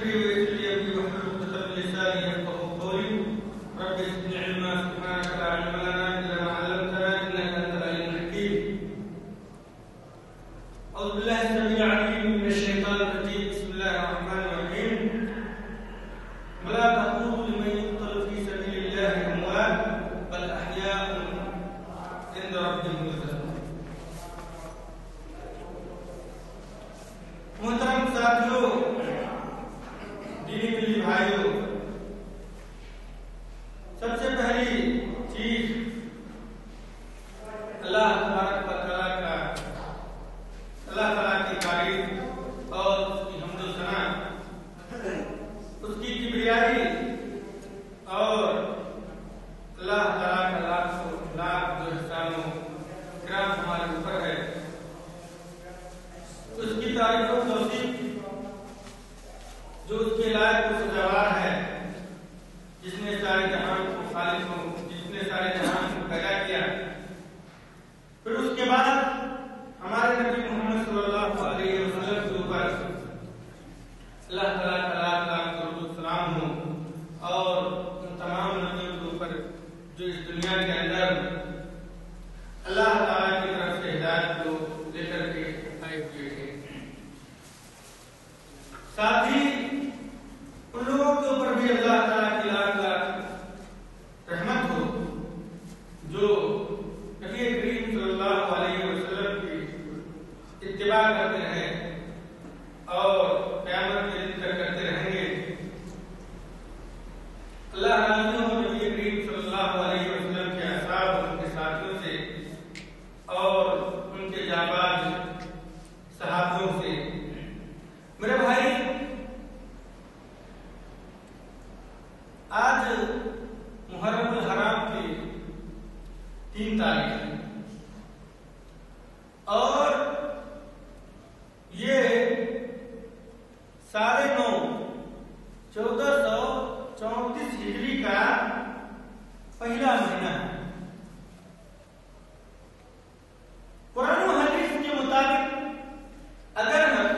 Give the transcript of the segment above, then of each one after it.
صدري ويسر لي أمري واحلل عقدة من لساني يفقهوا قولي رب زدني علما سبحانك لا علم لنا إلا ما علمتنا إنك أنت العليم الحكيم. أعوذ بالله السميع العليم من الشيطان الرجيم. بسم الله الرحمن الرحيم. ولا تقولوا لمن يقتل في سبيل الله أموات بل أحياء عند ربهم يرزقون. محترم ساتھیوں، دینی ملی بھائیوں، سب سے پہلی چیز اللہ تبارک و تعالیٰ کا، اللہ تعالیٰ کی تعریف اور اس کی حمد و ثنا، اس کی کبریائی اور اللہ تعالیٰ کا لاکھ جو احسان و کرام ہمارے اوپر ہے، اس کی تعریف و توصیف جو اس کے لائق و سزاوار ہے، جس نے سارے جہان کو خالق کو، جس نے سارے جہان کو پیدا کیا. پھر اس کے بعد ہمارے نبی محمد صلی اللہ علیہ وسلم کے اوپر اللہ تعالیٰ کا لاکھ درود و سلام ہو، اور ان تمام نبیوں کے اوپر جو اس دنیا کے اندر اللہ تعالیٰ کی طرف سے ہدایت کو لے کر کے آئے ہوئے تھے. ساتھ ہی ان لوگوں کے اوپر بھی اللہ تعالیٰ کی لاکھ رحمت ہو جو نبی کریم صلی اللہ علیہ وسلم کی اتباع کرتے رہے اور قیامت کے دن تک کرتے رہیں گے. اللہ راضی ہو نبی کریم صلی اللہ علیہ وسلم کے اصحاب اور ان کے ساتھیوں سے اور ان کے جانباز صحابیوں سے. میرے بھائی، آج محرم الحرام کی 3 تاریخ ہے اور یہ 9.5 1434 ہجری کا پہلا مہینہ ہے. قرآن و حدیث کے مطابق اگر ہم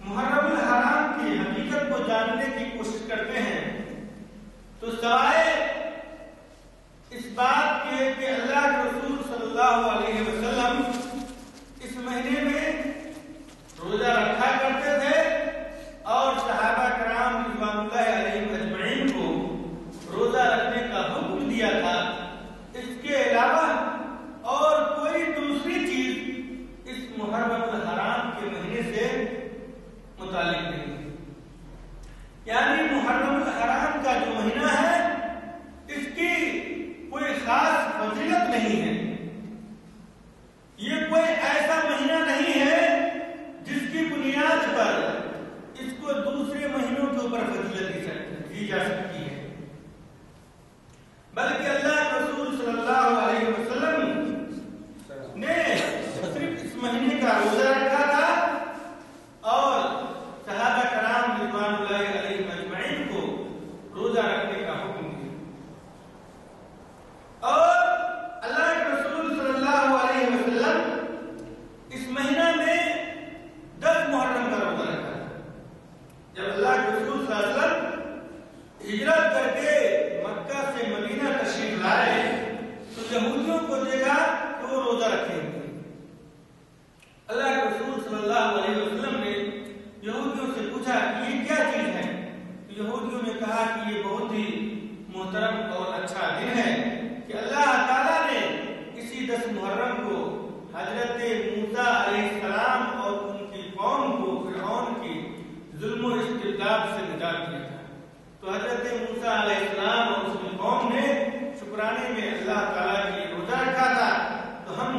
محرم الحرام کی حقیقت کو جاننے کی کوشش کرتے ہیں تو سوائے اس بات کے کہ اللہ کے رسول صلی اللہ علیہ وسلم اس مہینے میں روزہ رکھا کرتے تھے اور صحابہ کرام رضوان اللہ علیہم اجمعین کو روزہ رکھنے کا حکم دیا تھا، اس کے علاوہ اور کوئی دوسری چیز اس محرم الحرام کے مہینے سے متعلق نہیں. یعنی محرم الحرام کا جو مہینہ ہے اس کی کوئی خاص فضیلت نہیں ہے. یہ کوئی ایسا مہینہ نہیں ہے جس کی بنیاد پر اس کو دوسرے مہینوں کے اوپر فضیلت دی جا سکتی ہے، بلکہ اللہ کے رسول صلی اللہ علیہ وسلم نے صرف اس مہینے کا روزہ رکھا تھا اور صحابہ کرام رضوان اللہ علیہم اجمعین کو روزہ رکھنے کا حکم دیا. اور اللہ کے رسول صلی اللہ علیہ وسلم اس مہینہ میں 10 محرم کا روزہ رکھا تھا. جب اللہ کے رسول صلی اللہ علیہ وسلم ہجرت کر کے مکہ سے مدینہ تشریف لائے تو یہودیوں کو دیکھا کہ وہ روزہ رکھے ہوئے. اللہ کے رسول صلی اللہ علیہ وسلم نے یہودیوں سے پوچھا کہ یہ کیا چیز ہے؟ یہودیوں نے کہا کہ یہ بہت ہی محترم اور اچھا دن ہے کہ اللہ تعالیٰ نے اسی 10 محرم کو حضرت موسیٰ علیہ السلام اور ان کی قوم کو فرعون کی ظلم و استبداد سے نجات دیا تھا. تو حضرت موسیٰ علیہ السلام اور اس کی قوم نے شکرانے میں اللہ تعالیٰ کی روزہ رکھا تھا، تو ہم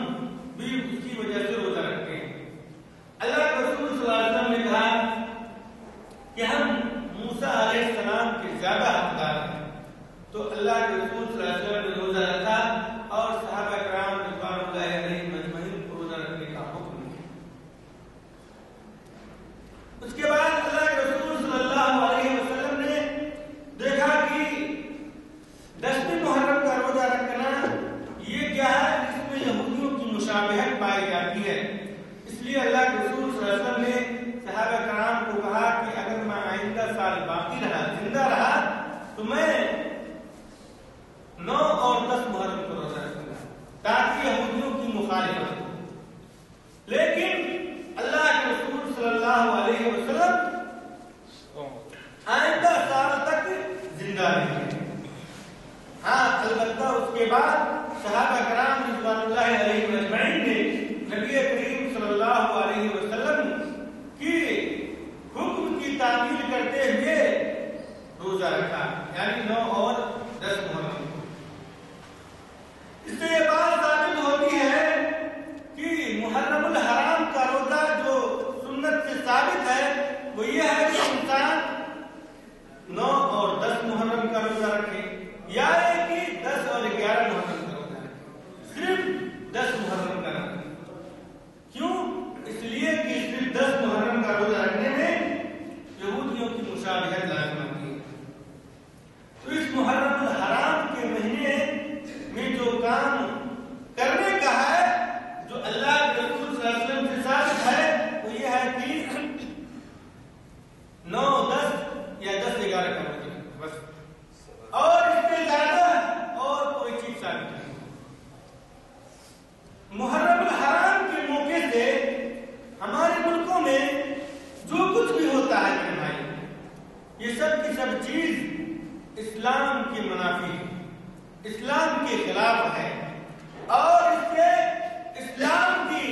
بھی اس کی وجہ سے روزہ رکھتے ہیں. اللہ کے رسول صلی اللہ علیہ وسلم نے کہا کہ ہم موسیٰ علیہ السلام کے زیادہ حقدار ہیں. تو اللہ کے رسول صلی اللہ علیہ وسلم نے روزہ رکھا اور صحابہ کرام رضوان اللہ علیہم اجمعین کو روزہ رکھنے کا حکم دیا. اس کے بعد اللہ کے رسول صلی اللہ علیہ وسلم نے دیکھا کہ 10 محرم کا روزہ رکھنا یہ کیا ہے، اس میں یہودیوں کی مشابہت پائی جاتی ہے. اس لیے اللہ کے رسول صلی اللہ علیہ وسلم نے صحابہ کرام کو کہا کہ اگر میں تو میں 9 اور 10 محرم کو روزہ رکھوں گا تاکہ یہودیوں کی مخالفت ہو. لیکن اللہ کے رسول صلی اللہ علیہ وسلم آئندہ سال تک زندہ رہے. ہاں البتہ اس کے بعد صحابہ کرام رضوان اللہ علیہم اجمعین نے نبی کریم صلی اللہ علیہ وسلم کی حکم کی تعمیل کرتے ہوئے روزہ رکھا، یعنی 9 اور 10 محرم کو. اس سے یہ بات ثابت ہوتی ہے کہ محرم الحرام کا روزہ جو سنت سے ثابت ہے وہ یہ ہے کہ انسان 9 اور 10 محرم کا روزہ رکھے، یا ہے کہ 10 اور 11 محرم کا روزہ رکھے. صرف 10 محرم کا رکھے. کیوں؟ اس لیے کہ صرف 10 محرم کا روزہ رکھنے میں یہودیوں کی مشابہت لازم آتی ہے. تو اس محرم الحرام کے مہینے میں جو کام کرنے کا ہے، جو اللہ کے رسول صلی اللہ علیہ وسلم سے ثابت ہے، وہ یہ ہے کہ 9 10 یا 10 11 کا روزہ بس، اور اس سے زیادہ اور کوئی چیز ثابت نہیں. محرم الحرام کے موقع سے ہمارے ملکوں میں جو کچھ بھی ہوتا ہے میرے بھائی، یہ سب کی سب چیز اسلام کی منافی ہے، اسلام کے خلاف ہے، اور اس سے اسلام کی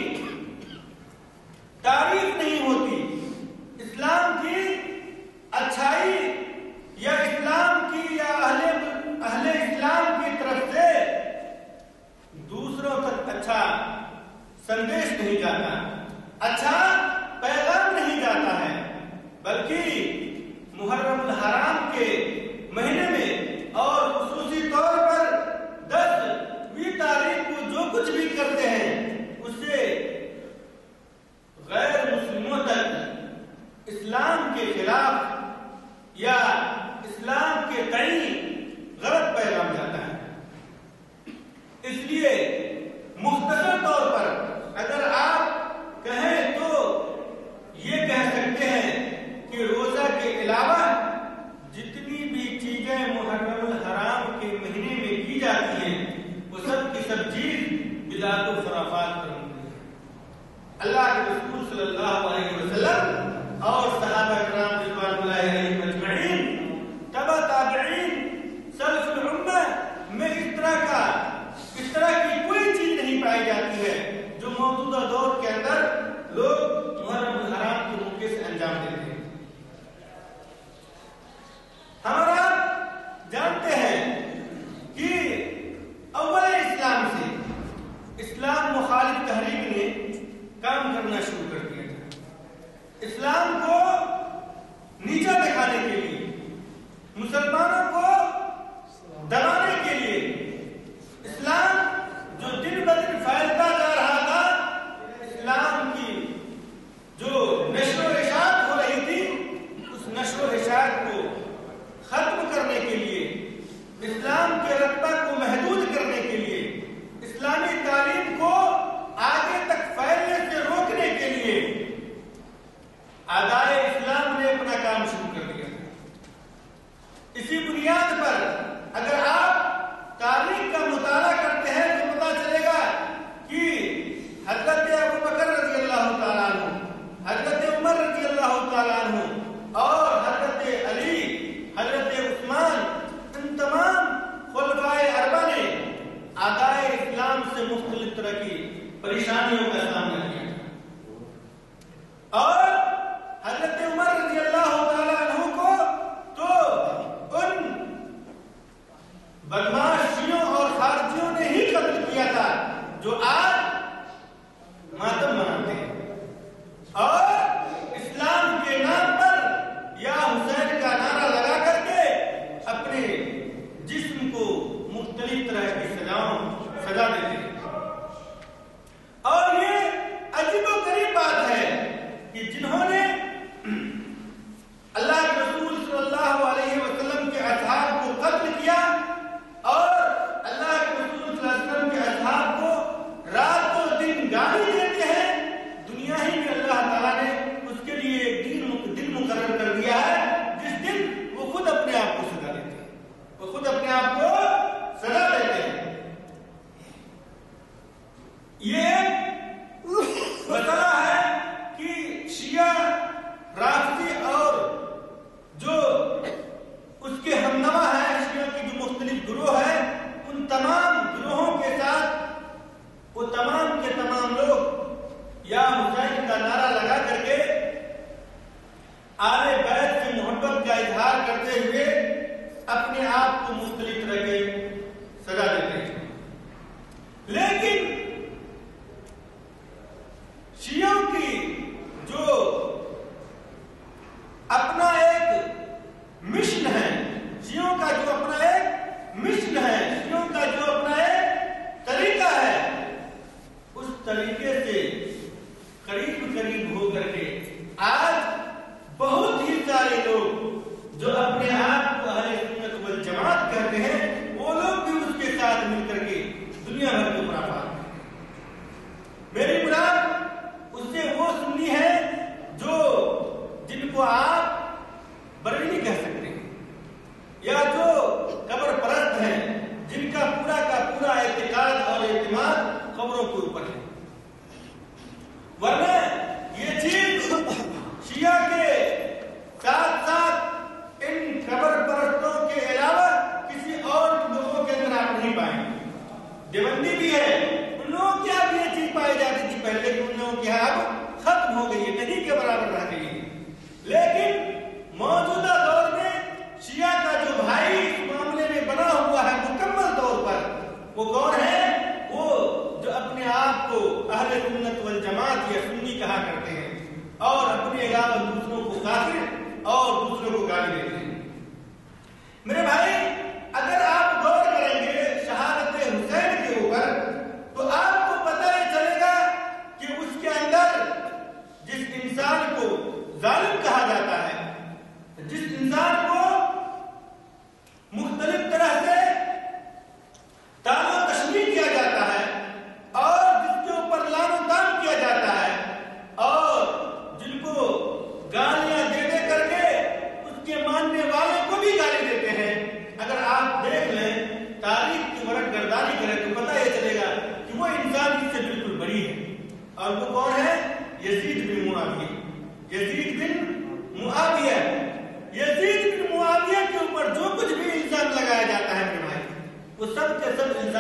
تعریف نہیں ہوتی. اسلام کی اچھائی یا اسلام کی یا اہل اسلام کی طرف سے دوسروں تک اچھا سندیش نہیں جاتا، اچھا پیغام نہیں جاتا ہے، بلکہ محرم الحرام کے مہینے میں اور خصوصی طور پر 10ویں تاریخ کو جو کچھ بھی کرتے ہیں اس سے غیر مسلموں تک اسلام کے خلاف یا اسلام کے تئیں غلط پیغام جاتا ہے. اس لیے مختصر طور پر اگر آپ کہیں تو یہ کہہ سکتے ہیں کہ روزہ کے علاوہ جتنی بھی چیزیں محرم الحرام کے مہینے میں کی جاتی ہیں وہ سب کی سب چیز بدعت و خرافات پر مبنی ہے. اللہ کے رسول صلی اللہ علیہ وسلم اور صحابہ کرام رضوان اللہ علیہم اجمعین، تبع تابعین، سلف الامہ میں اس طرح کی کوئی چیز نہیں پائی جاتی ہے جو موجودہ دور کے اندر لوگ محرم الحرام کے موقع سے انجام دیتے ہیں. ہمارا جانتے ہیں کہ اول اسلام سے اسلام مخالف تحریک نے کام کرنا شروع کر دیا تھا. اسلام کو نیچا دکھانے کے لیے، مسلمانوں کو دبانے کے لیے، اسلام جو دن بدن پھیلتا جا رہا تھا، اسلام کی جو نشر و اشاعت ہو رہی تھی، اس نشر و اشاعت کو ختم کرنے کے لیے، اسلام کے رتبہ کو محدود کرنے کے لیے، اسلامی تعلیم کو آگے تک پھیلنے سے روکنے کے لیے اعدائے اسلام نے اپنا کام شروع کر دیا. اسی بنیاد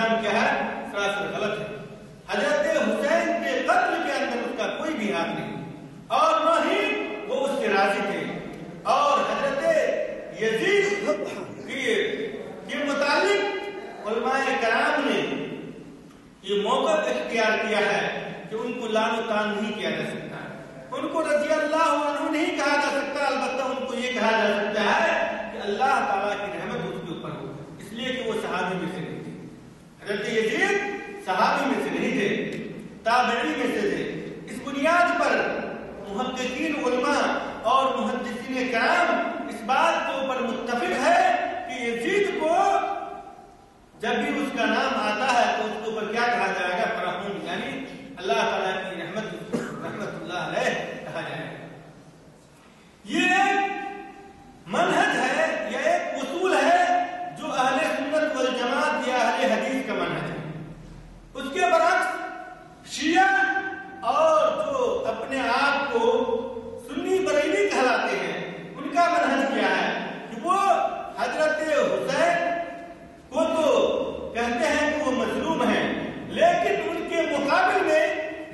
الزام کیا ہے؟ سراسر غلط ہے. حضرت حسین کے قتل کے اندر اس کا کوئی بھی ہاتھ نہیں اور نہ ہی وہ اس سے راضی تھے. اور حضرت یزید کے متعلق علماء کرام نے یہ موقف اختیار کیا ہے کہ ان کو لعن و طعن نہیں کیا جا سکتا, ان کو رضی اللہ عنہ نہیں کہا جا سکتا, البتہ ان کو یہ کہا جا سکتا ہے کہ اللہ تعالیٰ کی رحمت اس کے اوپر ہو, اس لیے کہ وہ صحابی میں سے نہیں تھے. حضرت یزید صحابی میں سے نہیں تھے, تابعی میں سے تھے. اس بنیاد پر محققین علماء اور محدثین کرام اس بات کے اوپر متفق ہے کہ یزید کو جب بھی اس کا نام آتا ہے تو اس کے اوپر کیا کہا جائے گا؟ فرحون, یعنی اللہ تعالیٰ کی رحمت اللہ علیہ کہا جائے گا. یہ ایک منہج ہے, یہ ایک اصول ہے جو اہل سنت والجماعت یا اہل حدیث کا منہج ہے. اس کے برعکس شیعہ اور جو اپنے آپ کو سنی بریلی کہلاتے ہیں ان کا منہج کیا ہے کہ وہ حضرت حسین کو تو کہتے ہیں کہ وہ مظلوم ہیں, لیکن ان کے مقابل میں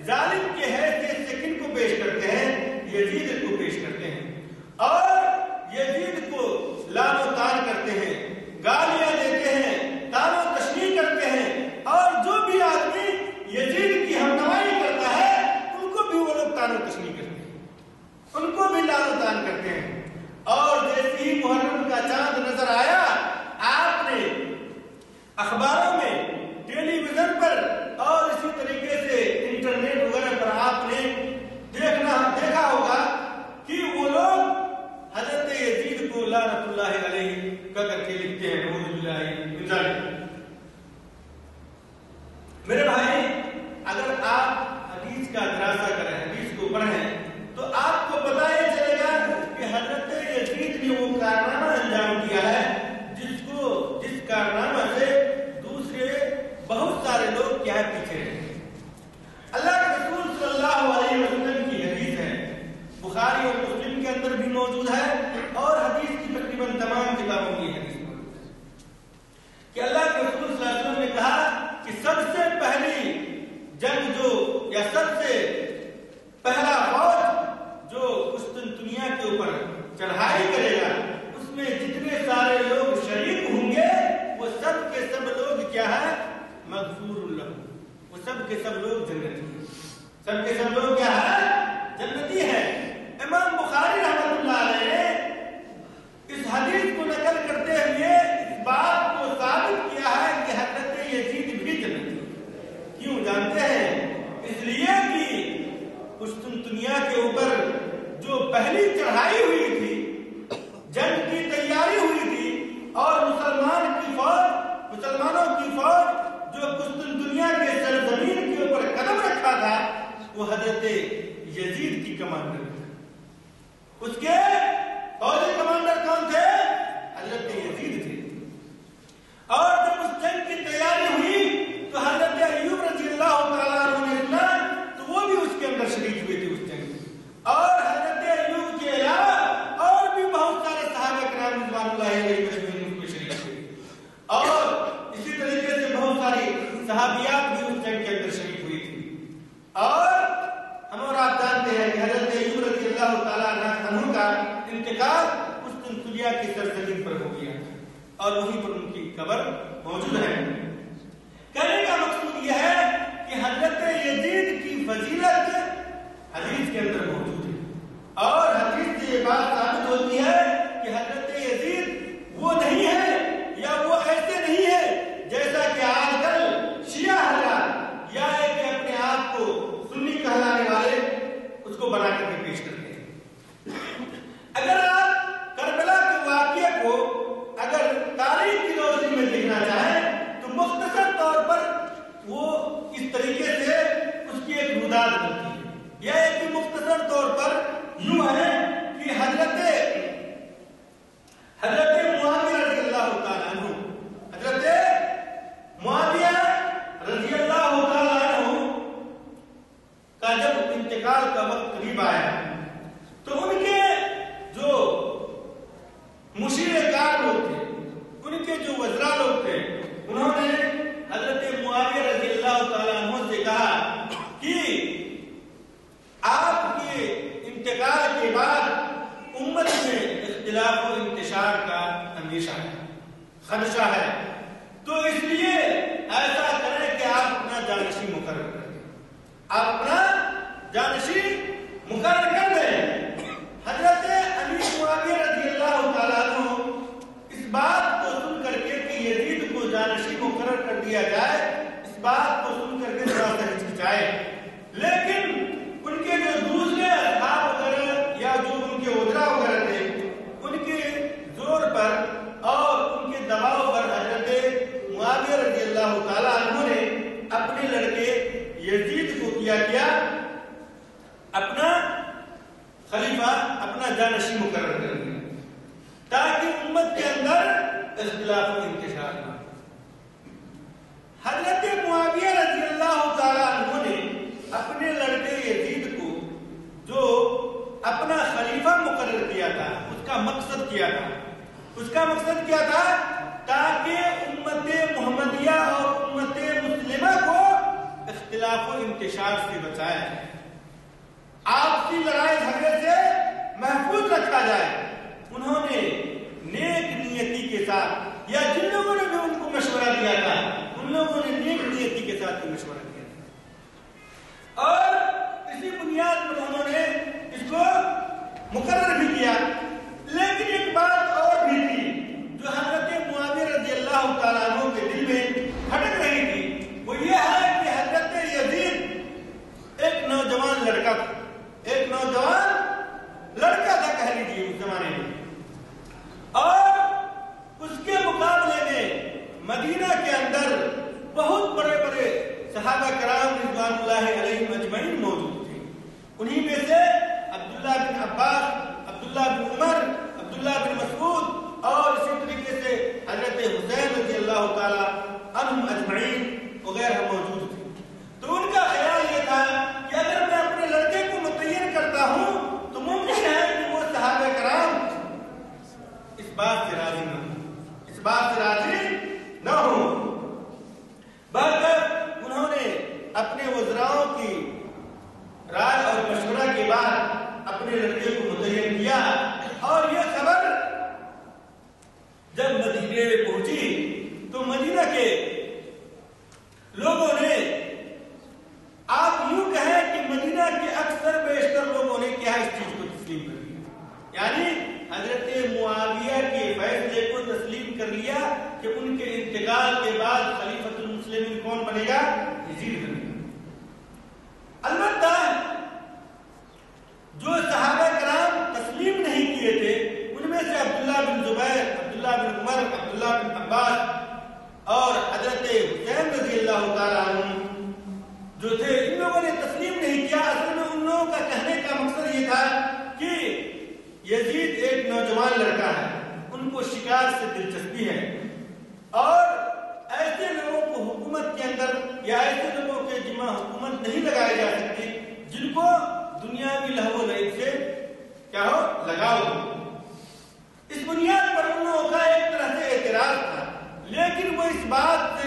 ظالم کے حیثیت سے کن کو پیش کرتے ہیں؟ یزید کو پیش کرتے ہیں اور یزید کو لعن و طعن کرتے ہیں, گالیاں دیتے ہیں, طعن و تشنیع کرتے ہیں, اور جو بھی آدمی یزید کی ہمنوائی کرتا ہے ان کو بھی وہ لوگ طعن و تشنیع کرتے ہیں, ان کو بھی لعن و طعن کرتے ہیں. اور جیسے ہی محرم کا چاند نظر آیا, آپ نے اخباروں میں, ٹیلی ویژن پر اور اسی طریقے سے انٹرنیٹ وغیرہ پر آپ نے دیکھا ہوگا کہ وہ لوگ حضرت یزید کو لعنت اللہ علیہ کر کے لکھتے ہیں. نعوذ باللہ من ذالک. میرے بھائی, اگر آپ حدیث کا دراسہ کریں, حدیث کو پڑھیں, تو آپ کو پتہ یہ چلے گا کہ حضرت یزید نے وہ کارنامہ انجام دیا ہے جس کارنامہ سے دوسرے بہت سارے لوگ کیا پیچھے رہے. اللہ کے رسول صلی اللہ علیہ وسلم کی حدیث ہے, بخاری اور مسلم کے اندر بھی موجود ہے اور حدیث کی تقریباً تمام کتابوں کی حدیث موجود ہے کہ اللہ کے رسول صلی اللہ علیہ وسلم نے کہا کہ سب سے پہلی جنگ یا سب سے پہلا فوج جو قسطنطنیہ کے اوپر چڑھائی کرے گا, اس میں جتنے سارے لوگ شریک ہوں گے وہ سب کے سب لوگ کیا ہے؟ مغفور اللہ, وہ سب کے سب لوگ جنتی ہیں, سب کے سب لوگ کیا ہے؟ جنتی ہیں. امام بخاری رحمۃ اللہ علیہ نے اس حدیث کو نقل کرتے ہوئے اس بات کو ثابت کیا ہے کہ حضرت یزید بھی جنتی ہے. کیوں جانتے ہیں؟ اس لیے کہ قسطنطنیہ کے اوپر جو پہلی چڑھائی ہوئی تھی, جنگ کی تیاری ہوئی تھی, اور مسلمانوں کی فوج جو قسطنطنیہ کے سرزمین کے اوپر قدم رکھا تھا وہ حضرت یزید کی کمانڈر تھا. اس کے فوجی کمانڈر کون تھے؟ حضرت یزید تھے. اور جب اس جنگ کی تیاری ہوئی تو حضرت ایوب رضی اللہ تعالیٰ عنہ نے سنا تو وہ بھی اس کے اندر شریک ہوئے تھے اس جنگ میں. اور حضرت ایوب کے علاوہ اور بھی بہت سارے صحابہ کرام رضوان اللہ علیہ مجمعین اس میں شریک ہوئے, اور اسی طریقے سے بہت ساری صحابیات بھی اس جنگ کے اندر شریک ہوئی تھی. اور ہم اور آپ جانتے ہیں کہ حضرت ایوب رضی اللہ تعالیٰ عنہ کا انتقال قسطنطنیہ کی سرزمین پر ہو گیا اور وہیں پر ان کی قبر موجود ہے. کہنے کا مقصود یہ ہے کہ حضرت یزید کی فضیلت حدیث کے اندر موجود ہے, اور حدیث سے یہ بات ثابت ہوتی ہے کہ حضرت یزید وہ نہیں ہے یا وہ ایسے نہیں ہے جیسا کہ آج کل شیعہ حضرات یا کہ اپنے آپ کو سنی کہلانے والے اس کو بنا کر کے پیش کرتے ہیں. اگر آپ کربلا کے واقعے کو اگر تاریخ کی روشنی میں دیکھنا چاہیں تو مختصر طور پر وہ اس طریقے سے اس کی ایک مداد بنتی ہے. یہ ایک مختصر طور پر یوں ہے کہ حضرت اختلاف و انتشار کا اندیشہ ہے، خدشہ ہے، تو اس لیے ایسا کریں کہ آپ اپنا جانشین مقرر کر دیں، آپ اپنا جانشین مقرر کر دیں۔ حضرت امیر معاویہ رضی اللہ تعالیٰ عنہ اس بات کو سن کر کے کہ یزید کو جانشین مقرر کر دیا جائے، اس بات کو سن کر کے تھوڑا سا ہچکچائے، لیکن ان کے جو دوسرے اصحاب وغیرہ یا جو ان کے وزراء وغیرہ تھے، ان کے زور پر اور ان کے دباؤ پر حضرت معاویہ رضی اللہ تعالیٰ عنہ نے اپنے لڑکے یزید کو کیا اپنا خلیفہ، اپنا جانشین مقرر کر دیا، تاکہ امت کے اندر اختلاف و انتشار نہ ہو۔ حضرت معاویہ رضی اللہ تعالیٰ عنہ نے اپنے لڑکے یزید کو جو اپنا خلیفہ مقرر کیا تھا، اس کا مقصد کیا تھا تاکہ امت محمدیہ اور امت مسلمہ کو اختلاف و انتشار سے بچایا جائے، آپسی لڑائی جھگڑے سے محفوظ رکھا جائے۔ انہوں نے نیک نیتی کے ساتھ، یا جن لوگوں نے بھی ان کو مشورہ دیا تھا، ان لوگوں نے نیک نیتی کے ساتھ مشورہ دیا تھا، اور اسی بنیاد پر انہوں نے اس کو مقرر بھی کیا۔ لیکن ایک بات اور بھی تھی جو حضرت معاویہ رضی اللہ تعالیٰ عنہ کے دل میں کھٹک رہی تھی، وہ یہ ہے کہ حضرت یزید ایک نوجوان لڑکا تھا، کہہ لیجیے اس زمانے میں، اور اس کے مقابلے میں مدینہ کے اندر بہت بڑے بڑے صحابہ کرام رضوان اللہ علیہم اجمعین موجود تھے۔ انہی میں سے عبداللہ بن عباس، عبداللہ بن عمر، عبداللہ بن مسعود، اور اسی طریقے سے حضرت حسین رضی اللہ تعالی عنہم اجمعین وغیرہ موجود تھے۔ تو ان کا خیال یہ تھا کہ اگر میں اپنے لڑکے کو متعین کرتا ہوں تو ممکن ہے کہ وہ صحابہ کرام اس بات سے راضی نہ ہوں۔ بہرحال انہوں نے اپنے وزراؤں کی رائے اور مشورہ کے بعد اپنے لڑکے کو متعین کیا، اور یہ خبر جب مدینے میں پہنچی تو مدینہ کے لوگوں نے، آپ یوں کہیں کہ مدینہ کے اکثر بیشتر لوگوں نے کیا اس چیز کو تسلیم کر لیا، یعنی حضرت معاویہ کے فیصلے کو تسلیم کر لیا کہ ان کے انتقال کے بعد خلیفۃ المسلمین کون بنے گا؟ یزید بنے گا۔ البتہ جو صحابہ کرام تسلیم نہیں کیے تھے، ان میں سے عبداللہ بن زبیر، عبداللہ بن عمر، عبداللہ بن عباس اور حضرت حسین رضی اللہ تعالیٰ عنہ جو تھے، ان لوگوں نے تسلیم نہیں کیا۔ اصل میں ان لوگوں کا کہنے کا مقصد یہ تھا کہ یزید ایک نوجوان لڑکا ہے، ان کو شکار سے دلچسپی ہے، اور ایسے لوگوں کو حکومت کے اندر یا ایسے لوگوں کے ذمہ حکومت نہیں لگائی جا سکتی جن کو دنیاوی لہو و لعب سے لگاؤ ہو۔ اس بنیاد پر ان لوگوں کا ایک طرح سے اعتراض تھا، لیکن وہ اس بات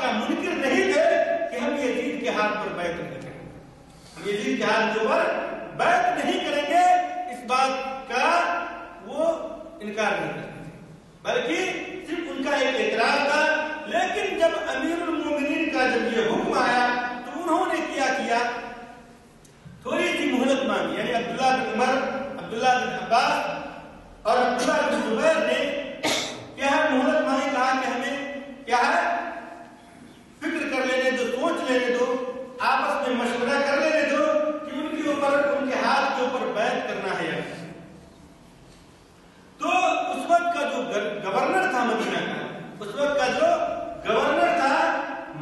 کا منکر نہیں تھے کہ ہم یزید کے ہاتھ پر بیعت نہیں کریں گے، ہم یزید کے ہاتھ کے اوپر بیعت نہیں کریں گے، اس بات کا وہ انکار نہیں کرتے تھے، بلکہ صرف ان کا ایک اعتراض تھا۔ لیکن جب امیر المومنین کا جب یہ حکم آیا تو انہوں نے کیا تھوڑی سی مہلت مانگی، یعنی عبداللہ بن عمر، عبداللہ بن عباس اور عبداللہ بن زبیر نے کیا ہے مہلت مانگی، کہا کہ ہمیں کیا ہے فکر کر لینے دو، سوچ لینے دو، آپس میں مشورہ کر لینے دو کہ ان کے اوپر، ان کے ہاتھ کے اوپر بیعت کرنا ہے۔ تو اس وقت کا جو گورنر تھا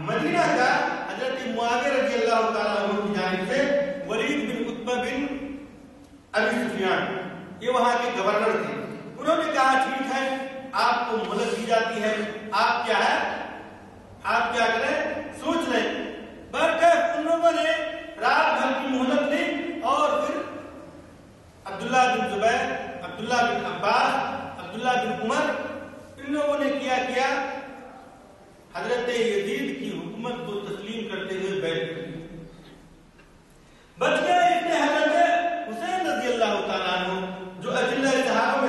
مدینہ کا، حضرت معاویہ رضی اللہ تعالیٰ عنہ کی جانب سے ولید بن عتبہ بن ابی سفیان، یہ وہاں کے گورنر تھے۔ انہوں نے کہا ٹھیک ہے، آپ کو مہلت دی جاتی ہے، آپ کیا کریں، سوچ لیں۔ برکت ان لوگوں نے رات بھر کی مہلت لی، اور پھر عبداللہ بن زبیر، عبداللہ بن عباس، عبداللہ بن عمر، ان لوگوں نے کیا حضرت یزید کی حکومت کو تسلیم کرتے ہوئے بیعت کر لی۔ بچ گئے اس میں حضرت حسین رضی اللہ تعالیٰ عنہ جو اجلہ صحابہ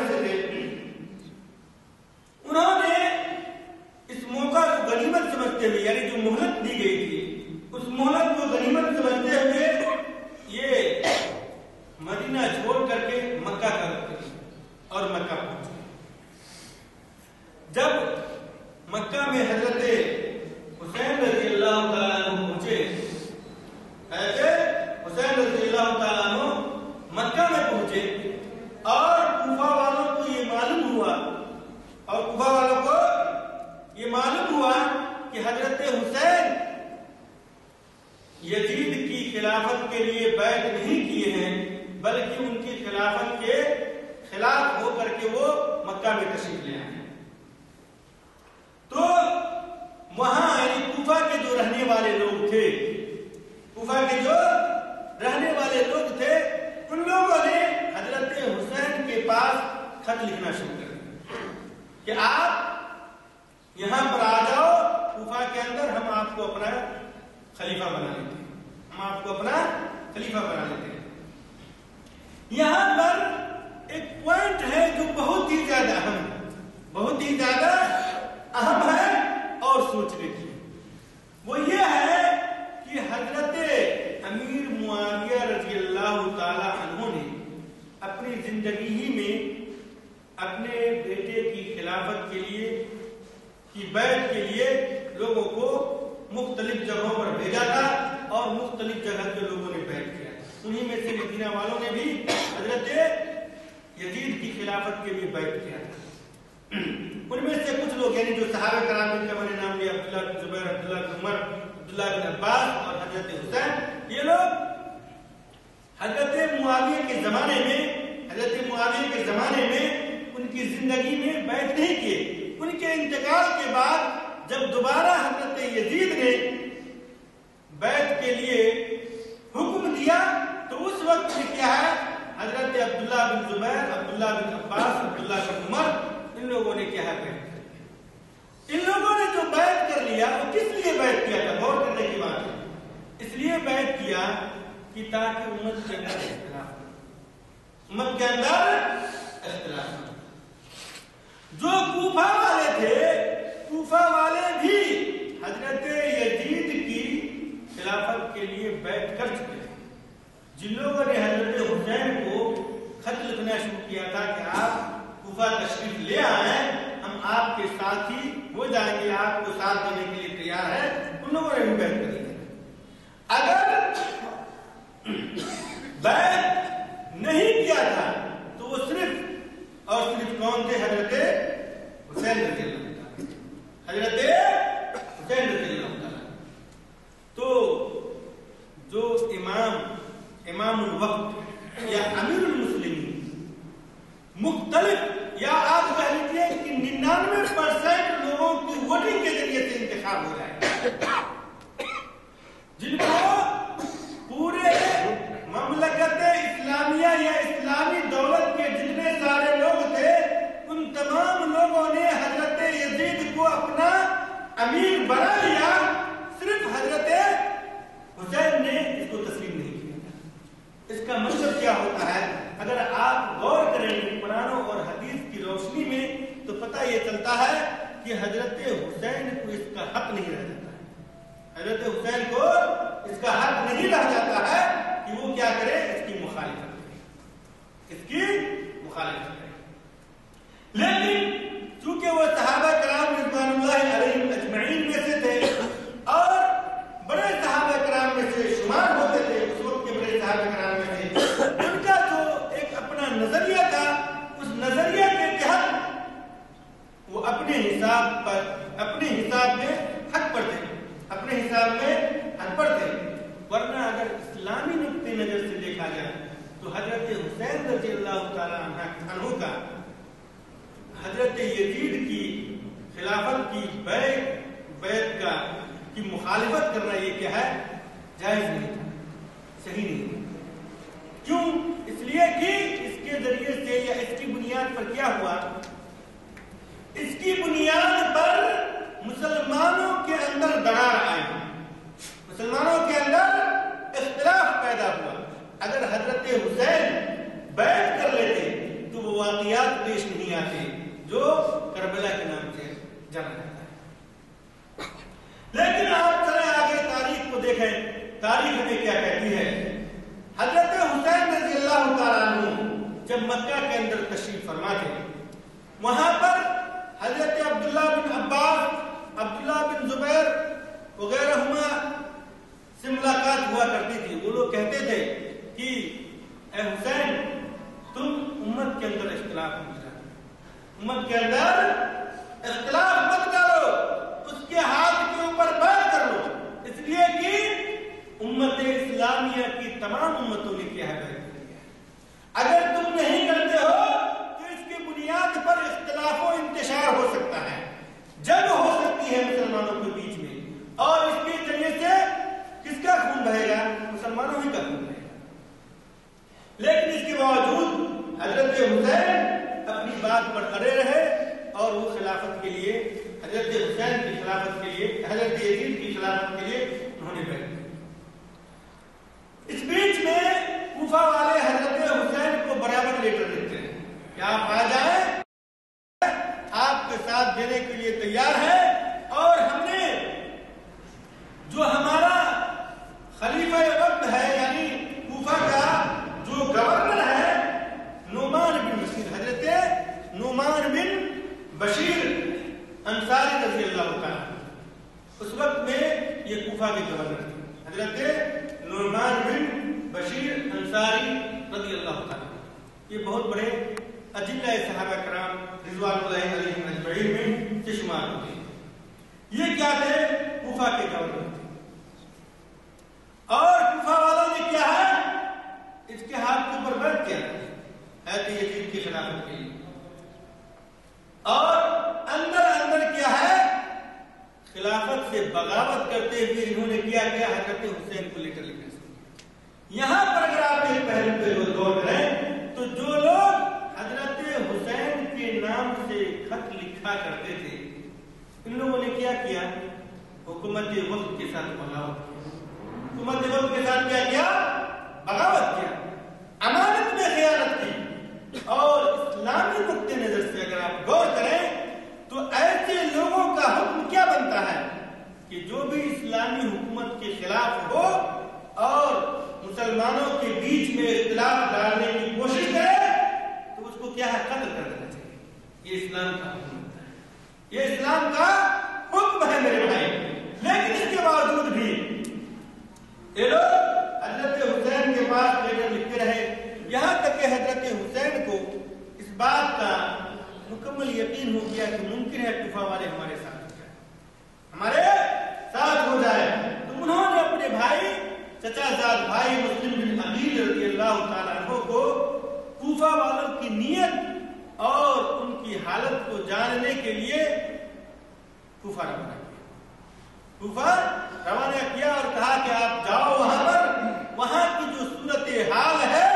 مکہ پہنچے. جب مکہ میں حضرت حسین رضی اللہ تعالیٰ عنہ پہنچے، حضرت حسین رضی اللہ تعالیٰ عنہ مکہ میں پہنچے اور کوفہ والوں کو یہ معلوم ہوا کہ حضرت حسین یزید کی خلافت کے لیے بیعت نہیں کیے ہیں، بلکہ ان کی خلافت کے خلاف ہو کر کے وہ مکہ میں تشریف لے آئے. تو وہاں یعنی کوفہ کے جو رہنے والے لوگ تھے، ان لوگوں نے حضرت حسین کے پاس خط لکھنا شروع کر دیا کہ آپ یہاں پر آ جاؤ کوفہ کے اندر، ہم آپ کو اپنا خلیفہ بنا لیتے ہیں. یہاں پر ایک پوائنٹ ہے جو بہت ہی زیادہ اہم ہے اور سوچنے کی. وہ یہ ہے کہ حضرت امیر معاویہ رضی اللہ تعالی عنہ نے اپنی زندگی ہی میں اپنے بیٹے کی خلافت کے لیے کی بیعت کے لیے لوگوں کو مختلف جگہوں پر بھیجا تھا اور مختلف جگہ کے لوگوں نے بیعت کیا. انہی میں سے مدینہ والوں نے بھی حضرت یزید کی خلافت کے لیے بیعت کیا تھا. ان میں سے کچھ لوگ یعنی جو صحابہ کرام جن کا میں نے نام لیا، عبداللہ بن زبیر، عبداللہ بن عمر، عبداللہ بن عباس اور حضرت حسین، یہ لوگ حضرت معاویہ کے زمانے میں ان کی زندگی میں بیعت نہیں کیے. ان کے انتقال کے بعد جب دوبارہ حضرت یزید نے بیعت کے لیے حکم دیا تو اس وقت میں کیا ہے، حضرت عبداللہ بن زبیر، عبداللہ بن عباس، عبداللہ بن عمر، ان لوگوں نے کیا ہے بیعت کر لیا. ان لوگوں نے جو بیعت کر لیا وہ کس لیے بیعت کیا تھا؟ غور کرنے کی بات ہے. اس لیے بیعت کیا کہ تاکہ امت کے اندر اختلاف ہو. جو کوفہ والے تھے، کوفہ والے بھی حضرت یزید کی خلافت کے لیے بیعت کر چکے تھے. جن لوگوں نے حضرت حسین کو خط لکھنا شروع کیا تھا کہ آپ کوفہ تشریف لے آئیں، ہم آپ کے ساتھ ہی ہو جائیں گے، آپ کو ساتھ دینے کے لیے تیار ہے، ان لوگوں نے بھی بیعت کر لی. اگر بیعت نہیں کیا تھا تو وہ صرف اور صرف کون تھے؟ حضرت حسین رضی اللہ تعالیٰ. تو جو امام الوقت یا امیر المسلمین مختلف یا آپ کہہ لیجیے کہ 99% لوگوں کی ووٹنگ کے ذریعے سے انتخاب ہو رہا ہے، جن کو پورے مملکت اسلامیہ یا اسلامی دولت کے جتنے سارے لوگ تھے ان تمام لوگوں نے حضرت یزید کو اپنا امیر بنا لیا. صرف حضرت حسین نے اس کو تسلیم نہیں کیا. اس کا مطلب کیا ہوتا ہے؟ اگر آپ غور کریں گے قرآن اور حدیث کی روشنی میں تو پتہ یہ چلتا ہے کہ حضرت حسین کو اس کا حق نہیں رہ جاتا ہے. حضرت حسین کو اس کا حق نہیں رہ جاتا ہے کہ وہ کیا کرے، اس کی مخالفت کرے. لیکن چونکہ وہ صحابہ کرام رضوان اللہ علیہم اجمعین میں سے تھے اور بڑے صحابہ کرام میں سے شمار ہوتے تھے، اس وقت کے بڑے صحابہ کرام میں سے ان کا جو ایک اپنا نظریہ تھا، اس نظریہ کے تحت وہ اپنے حساب میں حق پر تھے. ورنہ اگر اسلامی نقطۂ نظر سے دیکھا جائے تو حضرت حسین رضی اللہ تعالیٰ عنہ کا حضرت یزید کی خلافت کی بیعت کی مخالفت کرنا یہ کیا ہے، جائز نہیں تھا، صحیح نہیں تھا. کیوں؟ اس لیے کہ اس کے ذریعے سے یا اس کی بنیاد پر کیا ہوا، اس کی بنیاد پر مسلمانوں کے اندر دراڑ آئی، مسلمانوں کے اندر اختلاف پیدا ہوا. اگر حضرت حسین بیعت کر لیتے تو وہ واقعات پیش نہیں آتے جو کربلا کے نام سے جانا جاتا ہے. لیکن آپ چلیں آگے تاریخ کو دیکھیں، تاریخ ہمیں کیا کہتی ہے. حضرت حسین رضی اللہ تعالیٰ عنہ جب مکہ کے اندر تشریف فرما تھے وہاں پر حضرت عبداللہ بن عباس، عبداللہ بن زبیر وغیرہ سے ملاقات ہوا کرتی تھی. وہ لوگ کہتے تھے کہ اے حسین تم امت کے اندر اختلاف مت ڈالو، امت کے اندر اختلاف مت ڈالو، اس کے ہاتھ کے اوپر بیعت کر لو، اس لیے کہ امت اسلامیہ کی تمام امتوں نے کیا ہے. اگر تم نہیں کرتے ہو تو اس کی بنیاد پر اختلاف و انتشار ہو سکتا ہے، جنگ ہو سکتی ہے مسلمانوں کے بیچ میں، اور اس کے ذریعے سے کس کا خون بہے گا؟ مسلمانوں ہی کا خون بہے گا. لیکن اس کے باوجود حضرت حسین اپنی بات پر اڑے رہے اور وہ خلافت کے لیے، حضرت حسین کی خلافت کے لیے، حضرت یزید کی خلافت کے لیے انہوں نے بیعت کی. اس بیچ میں کوفہ والے حضرت حسین کو برابر لیٹر دیتے ہیں کہ آپ آ جائیں، آپ کے ساتھ دینے کے لیے تیار ہے، اور ہم نے جو ہمارا خلیفہ وقت ہے یعنی کوفہ کا جو گورنر ہے نعمان بن بشیر، حضرت نعمان بن بشیر انصاری رضی اللہ تعالیٰ، اس وقت میں یہ کوفہ کے گورنر تھے حضرت نعمان بن بشیر انصاری رضی اللہ تعالیٰ. یہ بہت بڑے اجلہ صحابہ کرام رضوان اللہ علیہم اجمعین میں سے شمار ہوتے ہیں. یہ کیا تھے؟ کوفہ کے گورنر تھے. اور کوفہ والوں نے کیا ہے؟ اس کے ہاتھ کے اوپر بیعت کیا حضرت یزید کی خلافت کے لیے، اور اندر اندر کیا ہے؟ خلافت سے بغاوت کرتے ہوئے انہوں نے کیا حضرت حسین کو لیٹر لکھا. یہاں پر اگر آپ ایک پہلو پہ غور کریں تو جو لوگ حضرت حسین کے نام سے خط لکھا کرتے تھے، ان لوگوں نے کیا کیا؟ حکومت وقت کے ساتھ بغاوت کیا. حکومت وقت کے ساتھ کیا کیا؟ بغاوت کیا، امانت میں خیانت کی. اور اسلامی نقطۂ نظر سے اگر آپ غور کریں تو ایسے لوگوں کا حکم کیا بنتا ہے کہ جو بھی اسلامی حکومت کے خلاف ہو اور مسلمانوں کے بیچ میں اختلاف ڈالنے کی کوشش کرے تو اس کو کیا ہے؟ قتل کر دینا چاہیے. یہ اسلام کا حکم ہے، یہ اسلام کا حکم ہے میرے بھائی. لیکن اس کے باوجود بھی یہ لوگ حضرت حسین کے پاس لیٹر لکھتے رہے، یہاں تک کہ حضرت حسین کو اس بات کا مکمل یقین ہو گیا کہ ممکن ہے کوفہ والے ہمارے ساتھ ہو جائے، ہمارے ساتھ ہو جائے. تو انہوں نے اپنے بھائی، چچا زاد بھائی مسلم بن عقیل رضی اللہ تعالیٰ عنہ کو کوفہ والوں کی نیت اور ان کی حالت کو جاننے کے لیے کوفہ روانہ کیا. کوفہ روانہ کیا اور کہا کہ آپ جاؤ وہاں پر، وہاں کی جو صورتحال ہے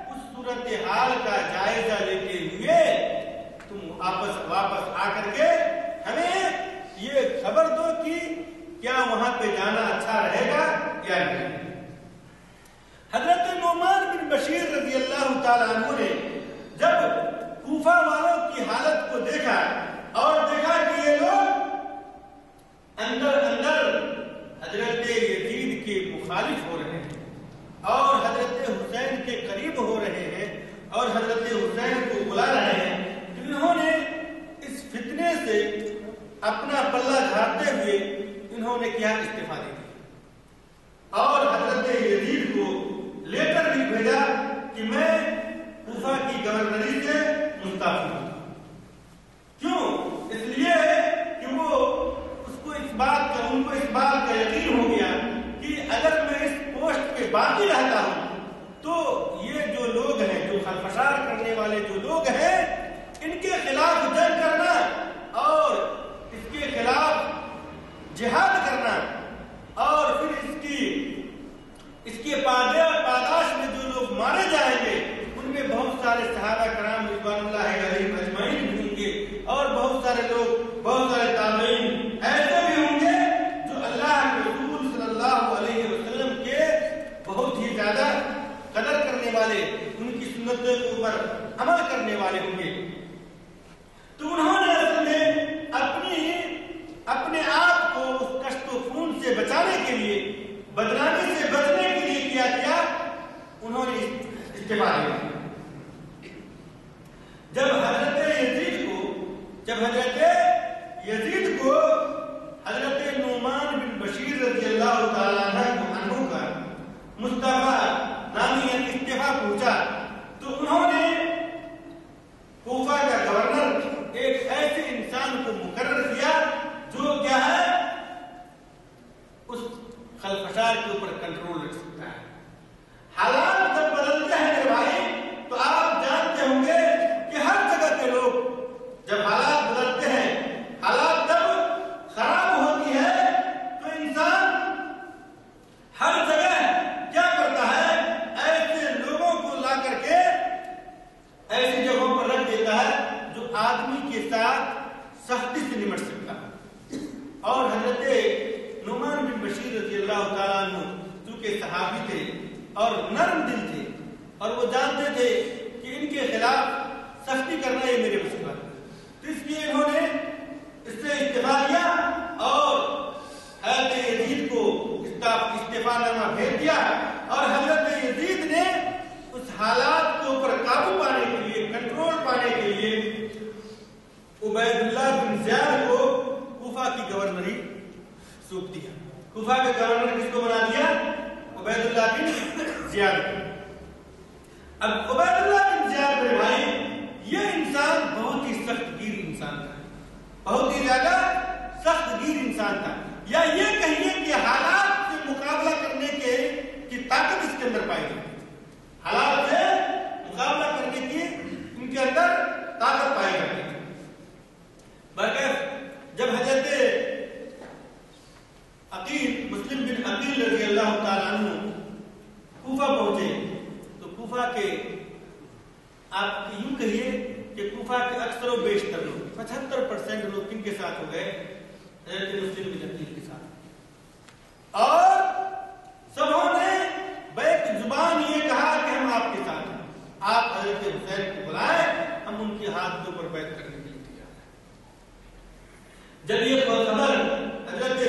اس صورتحال کا جائزہ لیتے ہوئے تم واپس آ کر کے ہمیں یہ خبر دو کہ کیا وہاں پہ جانا اچھا رہے گا یا نہیں. حضرت نعمان بن بشیر رضی اللہ تعالیٰ عنہ نے جب کوفہ والوں کی حالت کو دیکھا اور دیکھا کہ یہ لوگ اندر اندر حضرت یزید کے مخالف ہو رہے ہیں اور حضرت حسین کے قریب ہو رہے ہیں اور حضرت حسین کو بلا رہے ہیں، تو انہوں نے اس فتنے سے اپنا پلہ جھاڑتے ہوئے انہوں نے کیا؟ استعفا دے دیا اور حضرت یزید کو لیٹر بھی بھیجا کہ میں کوفہ کی گورنری سے مستعفی ہوں. کیوں؟ اس لیے کہ وہ ان کو اس بات کا یقین ہو گیا کہ اگر میں اس پوسٹ پہ باقی رہتا ہوں تو یہ جو لوگ ہیں، جو خلفشار کرنے والے جو لوگ ہیں، ان کے خلاف جنگ کرنا اور اس کے خلاف جہاد کرنا اور پھر اس کے پاداش میں جو لوگ مارے جائیں گے ان میں بہت سارے صحابہ کرام رضوان اللہ علیہم اجمعین بھی ہوں گے اور بہت سارے لوگ، بہت سارے تابعین ایسے بھی ہوں گے جو اللہ کے رسول صلی اللہ علیہ وسلم کے بہت ہی زیادہ قدر کرنے والے، ان کی سنتوں کے اوپر عمل کرنے والے ہوں گے. تو انہوں نے اصل میں اپنے آپ کو اس کشت و خون سے بچانے کے لیے، بدنامی سے بچنے کے لیے کیا انہوں نے استعفا دیا. جب حضرت یزید کو جب حضرت یزید کو حضرت نعمان بن بشیر رضی اللہ تعالیٰ عنہ کا مصطفیٰ نامی یعنی استعفیٰ پہنچا تو انہوں نے کوفہ کا گورنر ایک ایسے انسان کو مقرر کیا جو کیا ہے اس خلفشار کے اوپر کنٹرول رکھ سکتا ہے. حالات جب بدلتے ہیں میرے بھائی تو آپ جانتے ہوں گے کہ ہر جگہ کے لوگ جب حالات بدلتے ہیں، حالات جب خراب ہوتی ہے تو انسان ہر جگہ کیا کرتا ہے، ایسے لوگوں کو لا کر کے ایسی جگہوں پر رکھ دیتا ہے جو آدمی کے ساتھ سختی سے نمٹ سکتا ہے. اور حضرت نعمان بن بشیر رضی اللہ تعالیٰ عنہ چونکہ صحابی تھے اور نرم دل تھے اور وہ جانتے تھے کہ ان کے خلاف سختی کرنا یہ میرے بس کی بات ہے، تو اس لیے انہوں نے اس سے استعفیٰ لیا اور حضرت یزید کو استعفیٰ نامہ بھیج دیا. اور حضرت یزید نے اس حالات کے اوپر قابو پانے کے لیے، کنٹرول پانے کے لیے عبید اللہ بن زیاد کو کوفہ کی گورنری سونپ دیا. کوفہ کے گورنر کس کو بنا دیا؟ عبید اللہ بن زیاد. اب عبید اللہ بن زیاد میرے بھائی یہ انسان بہت ہی سخت گیر انسان تھا، بہت ہی زیادہ سخت گیر انسان تھا، یا یہ کہیے کہ حالات سے مقابلہ کرنے کی طاقت اس کے اندر پائی جاتی ہے. حالات سے مقابلہ کرنے کی ان کے اندر طاقت پائی جاتی ہے. برکت جب حضرت عقیل مسلم بن عقیل رضی اللہ تعالیٰ عنہ کوفہ پہنچے تو کوفہ کے آپ یوں کہیے کہ کوفہ کے اکثر و بیشتر لوگ 75% لوگ کن کے ساتھ ہو گئے؟ حضرت مسلم بن عقیل کے ساتھ. اور سبوں نے بیک زبان یہ کہا کہ ہم آپ کے ساتھ ہیں، آپ حضرت حسین کو بلائیں، ہم ان کے ہاتھ کے اوپر بیعت کرنے کے لیے تیار ہیں. جب یہ خبر حضرت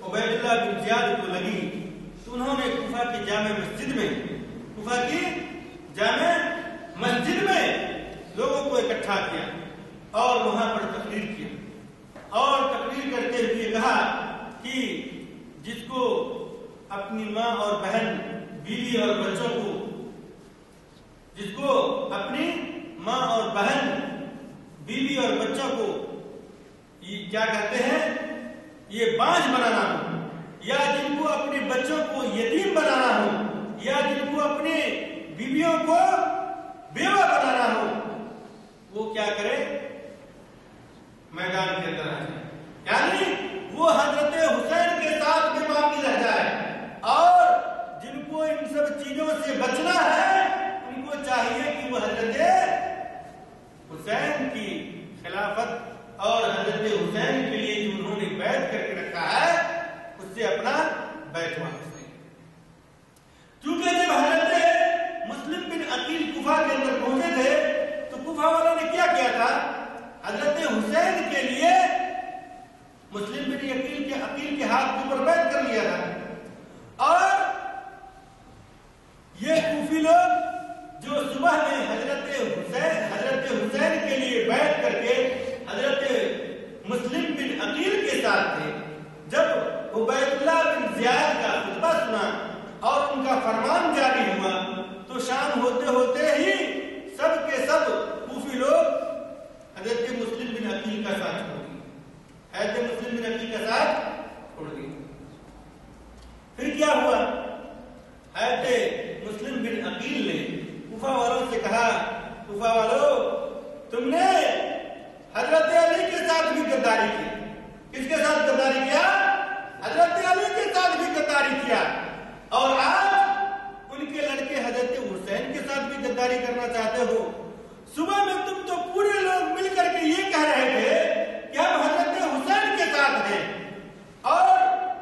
عبید اللہ بن زیاد کو لگی تو انہوں نے کوفہ کی جامع مسجد میں، کوفہ کی جامع مسجد میں لوگوں کو اکٹھا کیا اور وہاں پر تقریر کیا اور تقریر کرتے ہوئے کہا کہ جس کو اپنی ماں اور بہن، بیوی اور بچوں کو، جس کو اپنی ماں اور بہن، بیوی اور بچوں کو یہ کیا کہتے ہیں، یہ بانجھ بنانا ہو، یا جن کو اپنے بچوں کو یتیم بنانا ہو، یا جن کو اپنے بیویوں کو بیوہ بنانا ہو، وہ کیا کرے، میدان کے اندر آ جائے. یعنی وہ حضرت حسین کے ساتھ میں باقی رہ جائے، اور جن کو ان سب چیزوں سے بچنا ہے ان کو چاہیے کہ وہ حضرت حسین کی خلافت اور حضرت حسین کے لیے جو انہوں نے بیعت کر کے رکھا ہے اس سے اپنا بیعت واپس لیں. چونکہ جب حضرت مسلم بن عقیل کوفہ کے اندر پہنچے تھے تو کوفہ والوں نے کیا کیا تھا، حضرت حسین کے لیے مسلم بن عقیل کے ہاتھ کے اوپر بیعت کر لیا تھا. اور یہ کوفی لوگ جو صبح میں حضرت حسین کے لیے بیعت کر کے حضرت مسلم بن عقیل کے ساتھ تھے، جب عبید اللہ بن زیاد کا خطبہ سنا اور ان کا فرمان جاری ہوا تو شام ہوتے ہوتے ہی سب کے سب کوفی لوگ حضرت مسلم بن عقیل کا ساتھ چھوڑ دیے، حضرت مسلم بن عقیل کا ساتھ چھوڑ دیے. پھر کیا ہوا، حضرت مسلم بن عقیل نے کوفہ والوں سے کہا، کوفہ والوں تم نے حضرت علی کے ساتھ بھی غداری کی. کس کے ساتھ غداری کیا؟ حضرت علی کے ساتھ بھی غداری کیا. اور آج ان کے لڑکے حضرت حسین کے ساتھ بھی غداری کرنا چاہتے ہو. صبح میں تم تو پورے لوگ مل کر کے یہ کہہ رہے تھے کہ ہم حضرت حسین کے ساتھ ہیں، اور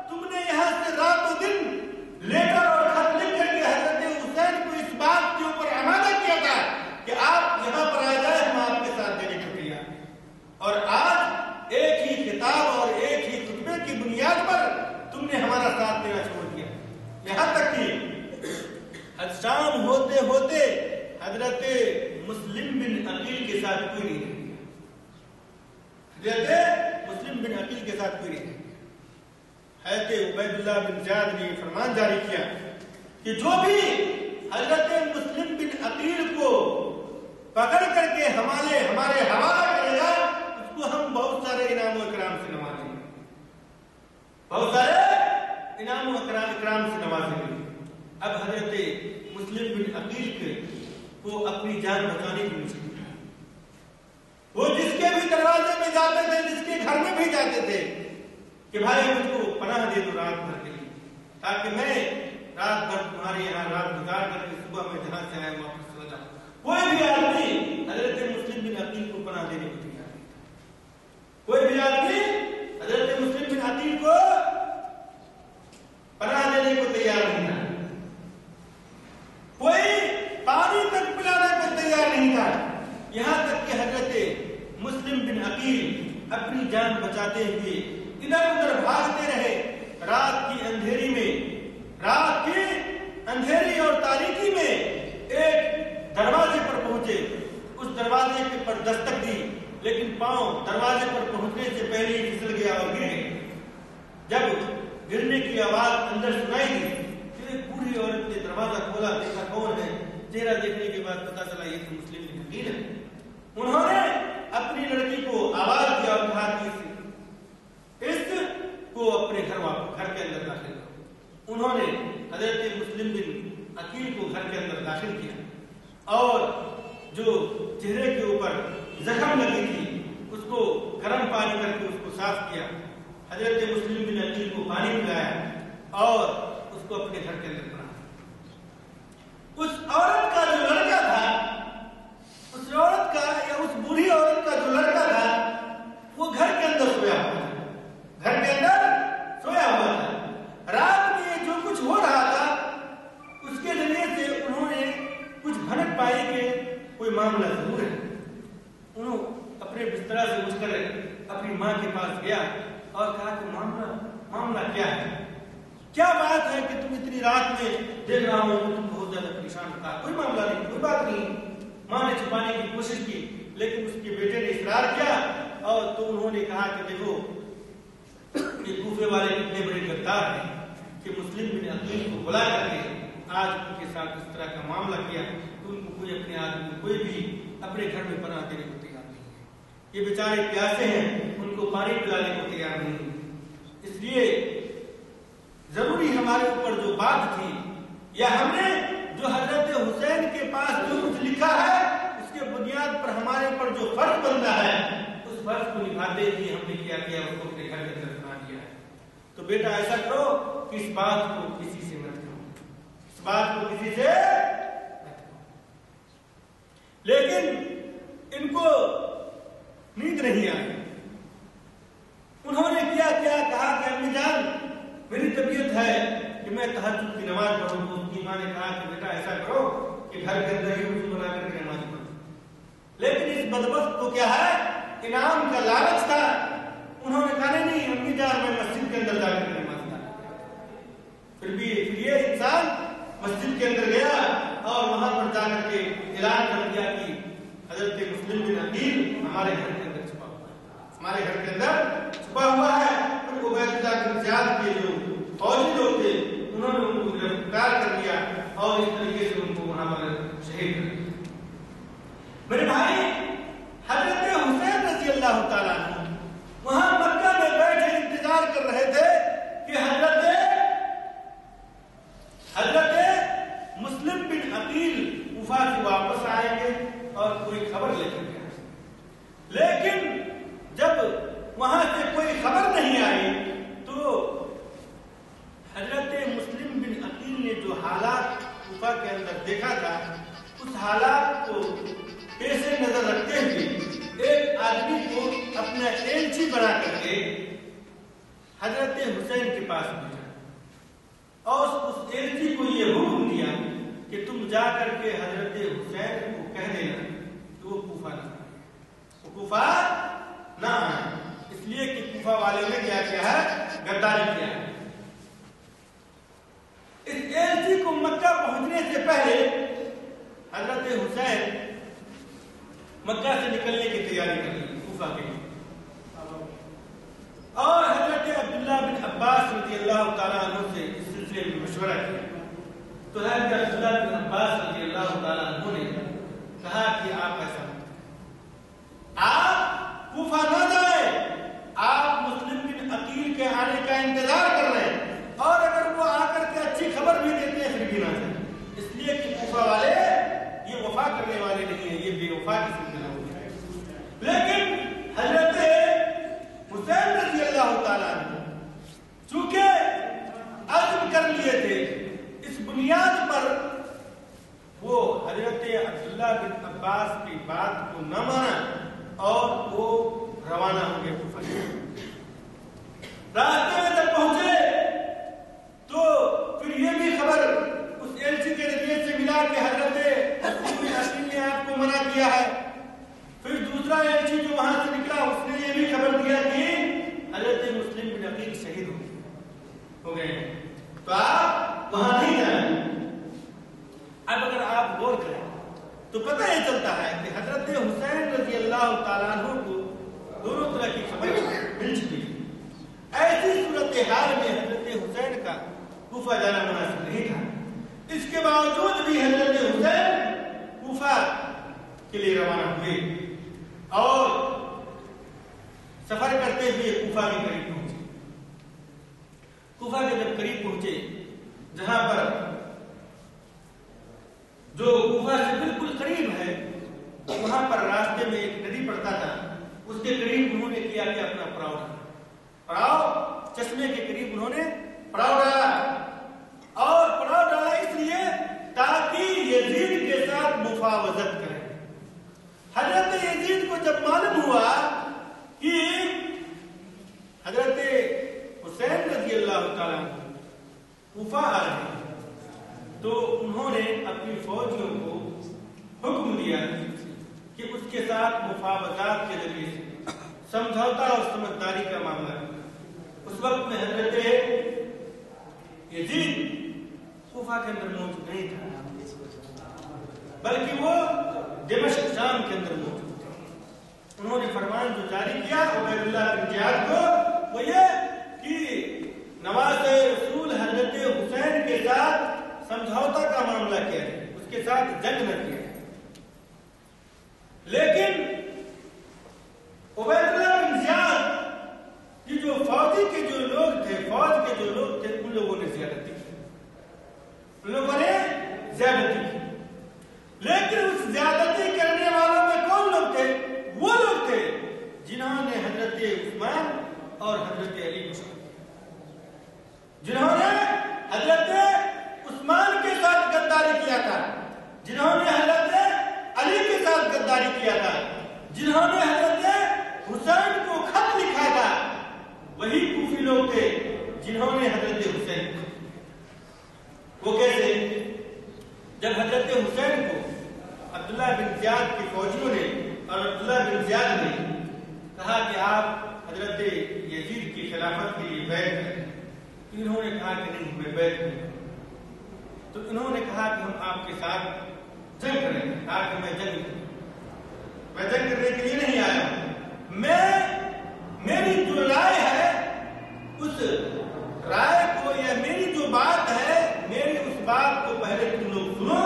تم نے یہاں سے رات و دن لیٹر اور خط لکھ کر کے حضرت حسین کو اس بات کے اوپر آمادہ کیا تھا کہ آپ یہاں پر آ جائیں، ہم آپ کے ساتھ دینے کو تیار ہیں. اور آج ایک ہی خطاب اور ایک ہی خطبے کی بنیاد پر تم نے ہمارا ساتھ دینا چھوڑ دیا. یہاں تک کہ شام ہوتے ہوتے حضرت مسلم بن عقیل کے ساتھ کوئی نہیں رہ گیا. نقل کے ساتھ کوئی نہیں. حضرت عبید اللہ بن زیاد نے فرمان جاری کیا کہ جو بھی حضرت مسلم بن عقیل کو پکڑ کر کے ہمارے حوالہ کرے گا اس کو ہم بہت سارے انعام و اکرام سے نوازیں گے. بہت سارے انعام و اکرام سے نوازیں گے. اب حضرت مسلم بن عقیل کو اپنی جان بچانے کی مشکل ہے. وہ جس کے بھی دروازے میں جاتے تھے, جس کے گھر میں بھی جاتے تھے کہ بھائی مجھ کو پناہ دے دو رات بھر کے لیے, تاکہ میں رات بھر تمہارے یہاں رات گزار کر کے صبح میں جہاں سے آئے واپس سو جاؤں. کوئی بھی آدمی حضرت مسلم بن عقیل کو پناہ دینے کو تیار نہیں تھا. کوئی بھی آدمی حضرت مسلم بن عقیل کو پناہ دینے کو تیار نہیں تھا. کوئی پانی تک پلانے کو تیار نہیں تھا. یہاں تک کہ حضرت مسلم بن عقیل اپنی جان بچاتے ہوئے ادھر ادھر بھاگتے رہے. رات کی اندھیری میں, رات کی اندھیری اور تاریکی میں ایک دروازے پر پہنچے. اس دروازے کے پر دستک دی, لیکن پاؤں دروازے پر پہنچنے سے پہلے ہی پھسل گیا اور گر گئے. جب گرنے کی آواز اندر سنائی دی تو ایک بوڑھی عورت نے دروازہ کھولا, دیکھا کون ہے. چہرہ دیکھنے کے بعد پتا چلا یہ تو مسلم بن عقیل ہے. انہوں نے اپنی لڑکی کو آواز دیا اور کہا کہ اس کو اپنے گھر کے اندر داخل کرو. انہوں نے حضرت مسلم بن عقیل کو گھر کے اندر داخل کیا اور جو چہرے کے اوپر زخم لگی تھی اس کو گرم پانی کر کے اس کو صاف کیا. حضرت مسلم بن عقیل کو پانی پلایا اور اس کو اپنے گھر کے اندر بنا. اس عورت کا جو لڑکا تھا, اس عورت کا یا اس بوڑھی عورت کا جو لڑکا تھا وہ گھر کے اندر سویا ہوا تھا. گھر کے اندر سویا ہوا تھا. رات میں جو کچھ ہو رہا تھا اس کے ذریعے سے انہوں نے کچھ بھنک پائی کہ کوئی معاملہ ضرور ہے. انہوں اپنے بستر سے اٹھ کر اپنی ماں کے پاس گیا اور کہا کہ معاملہ کیا ہے, کیا بات ہے کہ تم اتنی رات میں دیکھ رہا ہوں کہ تم بہت زیادہ پریشان تھا. کوئی معاملہ نہیں, کوئی بات نہیں. ماں نے چھپانے کی کوشش کی لیکن اس کے بیٹے نے اصرار کیا اور تو انہوں نے کہا کہ دیکھو یہ کوفے والے کتنے بڑے غدار ہیں کہ مسلم بن عقیل کو بلا کر کے آج ان کے ساتھ اس طرح کا معاملہ کیا تو ان کو کوئی اپنے آدمی کوئی بھی اپنے گھر میں پناہ دینے کو تیار نہیں ہے. یہ بیچارے پیاسے ہیں, ان کو پانی پلانے کو تیار نہیں. اس لیے ضروری ہمارے اوپر جو بات تھی یا ہم نے جو حضرت حسین کے پاس جو کچھ لکھا ہے اس کے بنیاد پر ہمارے اوپر جو فرض بنتا ہے اس فرض کو نبھاتے ہوئے ہم نے کیا اس کو اپنے گھر کے اندر بنا دیا ہے. تو بیٹا ایسا کرو کہ اس بات کو کسی سے مت کرو, اس بات کو کسی سے مت کرو. لیکن ان کو نیند نہیں آئی. انہوں نے کیا کہا کہ امی جان میری طبیعت ہے کہ میں تہجد کی نماز پڑھوں. تو اس کی ماں نے کہا کہ بیٹا ایسا کرو کہ گھر کے اندر ہی وضو بنا کر کے نماز پڑھو. لیکن اس بدبخت کو کیا ہے, انعام کا لالچ تھا. انہوں نے کہا نہیں امی جان میں مسجد کے اندر جا کر نماز پڑھوں. پھر یہ انسان مسجد کے اندر گیا اور وہاں پر جا کر کے اعلان کر دیا کہ حضرت مسلم بن عقیل ہمارے گھر کے اندر چھپا ہوا ہے, ہمارے گھر کے اندر چھپا ہوا ہے. پھر عبید اللہ بن زیاد کے جو فوجی لوگ تھے انہوں نے ان کو گرفتار کر لیا اور اس طریقے سے ان کو وہاں پر شہید کر دیا. میرے بھائی حضرت حسین رضی اللہ تعالیٰ عنہ وہاں مکہ میں بیٹھے انتظار کر رہے تھے کہ حضرت مسلم بن عقیل کوفہ سے واپس آئیں گے اور کوئی خبر لے کر کے. لیکن جب وہاں سے کوئی خبر نہیں آئی تو حضرت مسلم بن عقیل نے جو حالات کوفہ کے اندر دیکھا تھا اس حالات کو پیش نظر رکھتے ہوئے ایک آدمی کو اپنا ایلچی بنا کر کے حضرت حسین کے پاس بھیجا اور اس ایلچی کو یہ حکم دیا کہ تم جا کر کے حضرت حسین کو کہہ دینا کہ وہ کوفہ نہ آئے, وہ کوفہ نہ آئے. اس لیے کہ کوفہ والے نے کیا کیا ہے, غداری کیا ہے. اس ایلچی کو مکہ پہنچنے سے پہلے حضرت حسین مکہ سے نکلنے کی تیاری کر لی کوفہ کے لیے. اور اللہ تعالیٰ عنہ سے اس سلسلے میں مشورہ کیا تو حضرت عبداللہ بن عباس رضی اللہ تعالیٰ عنہ نے کہا کہ آپ ایسا مت کریں، آپ کوفہ نہ جائیں، آپ مسلم بن عقیل کے آنے کا انتظار کر رہے ہیں، اور اگر وہ آ کر کے اچھی خبر بھی دیتے ہیں پھر بھی نہ جائیں، اس لیے کہ کوفہ والے یہ وفا کرنے والے نہیں ہیں، یہ بے وفا قسم کے لوگ ہیں۔ لیکن حضرت حسین رضی اللہ تعالیٰ عنہ چونکہ عزم کر لیے تھے، اس بنیاد پر وہ حضرت عبداللہ بن عباس کی بات کو نہ مانا اور وہ روانہ ہو گئے کوفہ۔ راستے میں جب پہنچے تو پھر یہ بھی خبر اس ایلچی کے ذریعے سے ملا کہ حضرت مسلم بن عقیل نے آپ کو منع کیا ہے۔ پھر دوسرا ایلچی جو وہاں سے نکلا اس نے یہ بھی خبر دیا کہ حضرت مسلم بن عقیل شہید ہو گئے ہیں، تو آپ وہاں نہیں جائیں۔ اب اگر آپ غور کریں تو پتہ یہ چلتا ہے کہ حضرت حسین رضی اللہ تعالیٰ عنہ کو دونوں طرح کی خبر مل چکی تھی۔ ایسی صورتحال میں حضرت حسین کا کوفہ جانا مناسب نہیں تھا، اس کے باوجود بھی حضرت حسین کوفہ کے لیے روانہ ہوئے اور سفر کرتے ہوئے کوفہ کے قریب پہنچے۔ کوفہ کے جب قریب پہنچے، جہاں پر جو کوفہ سے بالکل قریب ہے، وہاں پر راستے میں ایک ندی پڑتا تھا، اس کے قریب انہوں نے کیا کہ اپنا پڑاؤ ڈالا، پڑاؤ چشمے کے قریب انہوں نے پڑاؤ ڈالا، اور پڑاؤ ڈالا اس لیے تاکہ یزید کے ساتھ مفاوضت کریں۔ حضرت یزید کو جب معلوم ہوا کہ حضرت حسین رضی اللہ تعالیٰ عنہ کوفہ آ رہے ہیں تو انہوں نے اپنی فوجیوں کو حکم دیا کہ اس کے ساتھ مفاوضات کے ذریعے سے سمجھوتا اور سمجھداری کا معاملہ کرنا۔ اس وقت میں حضرت یزید کوفہ کے اندر موجود نہیں تھا، بلکہ وہ دمشق شام کے اندر موجود تھا۔ انہوں نے فرمان جو جاری کیا عبید اللہ بن زیاد کو، وہ یہ کہ نواز رسول حضرت حسین کے ساتھ سمجھوتا کا معاملہ کیا ہے، اس کے ساتھ جنگ نہ کیا ہے۔ لیکن عبید اللہ بن زیاد کی جو فوجی کے جو لوگ تھے، فوج کے جو لوگ تھے، ان لوگوں نے زیادتی کی، لیکن اس زیادتی کرنے والوں میں کون لوگ تھے؟ وہ لوگ تھے جنہوں نے حضرت عثمان اور حضرت علی کو شامل کیا، جنہوں نے حضرت عثمان کے ساتھ غداری کیا تھا، جنہوں نے حضرت علی کے ساتھ غداری کیا تھا، جنہوں نے حضرت حسین کو خط لکھا تھا، وہی کوفی لوگ تھے جنہوں نے حضرت حسین کو۔ وہ کیسے؟ جب حضرت حسین کو عبداللہ بن زیاد کی فوجیوں نے اور عبداللہ بن زیاد نے کہا کہ آپ حضرت یزید کی خلافت کے لیے بیعت کریں، تو انہوں نے کہا کہ نہیں، میں بیعت نہیں کروں۔ تو انہوں نے کہا کہ ہم آپ کے ساتھ جنگ کریں گے، کہا کہ میں جنگ کرنے کے لیے نہیں آیا ہوں، میری جو رائے ہے اس رائے کو یا میری جو بات ہے، میری اس بات کو پہلے تم لوگ سنو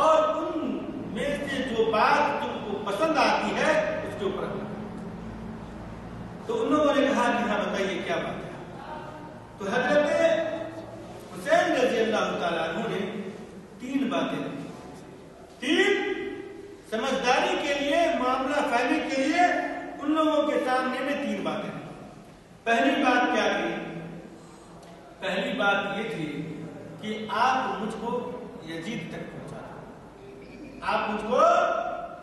اور ان میں سے جو بات تم کو پسند آتی ہے اس کے اوپر۔ تو ان لوگوں نے کہا کہ ہاں بتائیے کیا بات ہے۔ تو حضرت حسین رضی اللہ تعالیٰ عنہ نے تین باتیں، تین سمجھداری کے لیے، معاملہ فہمی کے لیے ان لوگوں کے سامنے میں تین باتیں۔ پہلی بات کیا تھی؟ پہلی بات یہ تھی کہ آپ مجھ کو یزید تک پہنچاؤ، آپ مجھ کو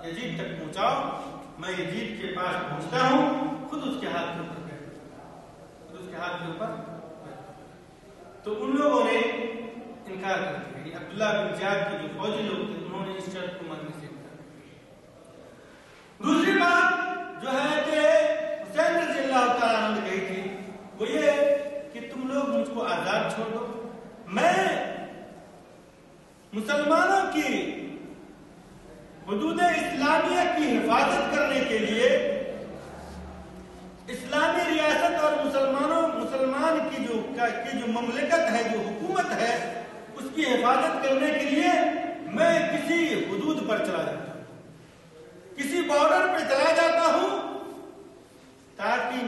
یزید تک پہنچاؤ، میں یزید کے پاس پہنچتا ہوں، خود اس کے ہاتھ کے اوپر بیٹھتا ہوں، خود اس کے ہاتھ کے اوپر۔ تو ان لوگوں نے انکار کر دیا، عبداللہ بن زیاد کے جو فوجی لوگ تھے انہوں نے اس شرط کو ماننے سے انکار کیا۔ دوسری بات جو ہے کہ حسین رضی اللہ تعالیٰ عنہ نے کہی تھی وہ یہ کہ تم لوگ مجھ کو آزاد چھوڑ دو، میں مسلمانوں کی حدود اسلامیہ کی حفاظت کرنے کے لیے، اسلامی ریاست اور مسلمان کی جو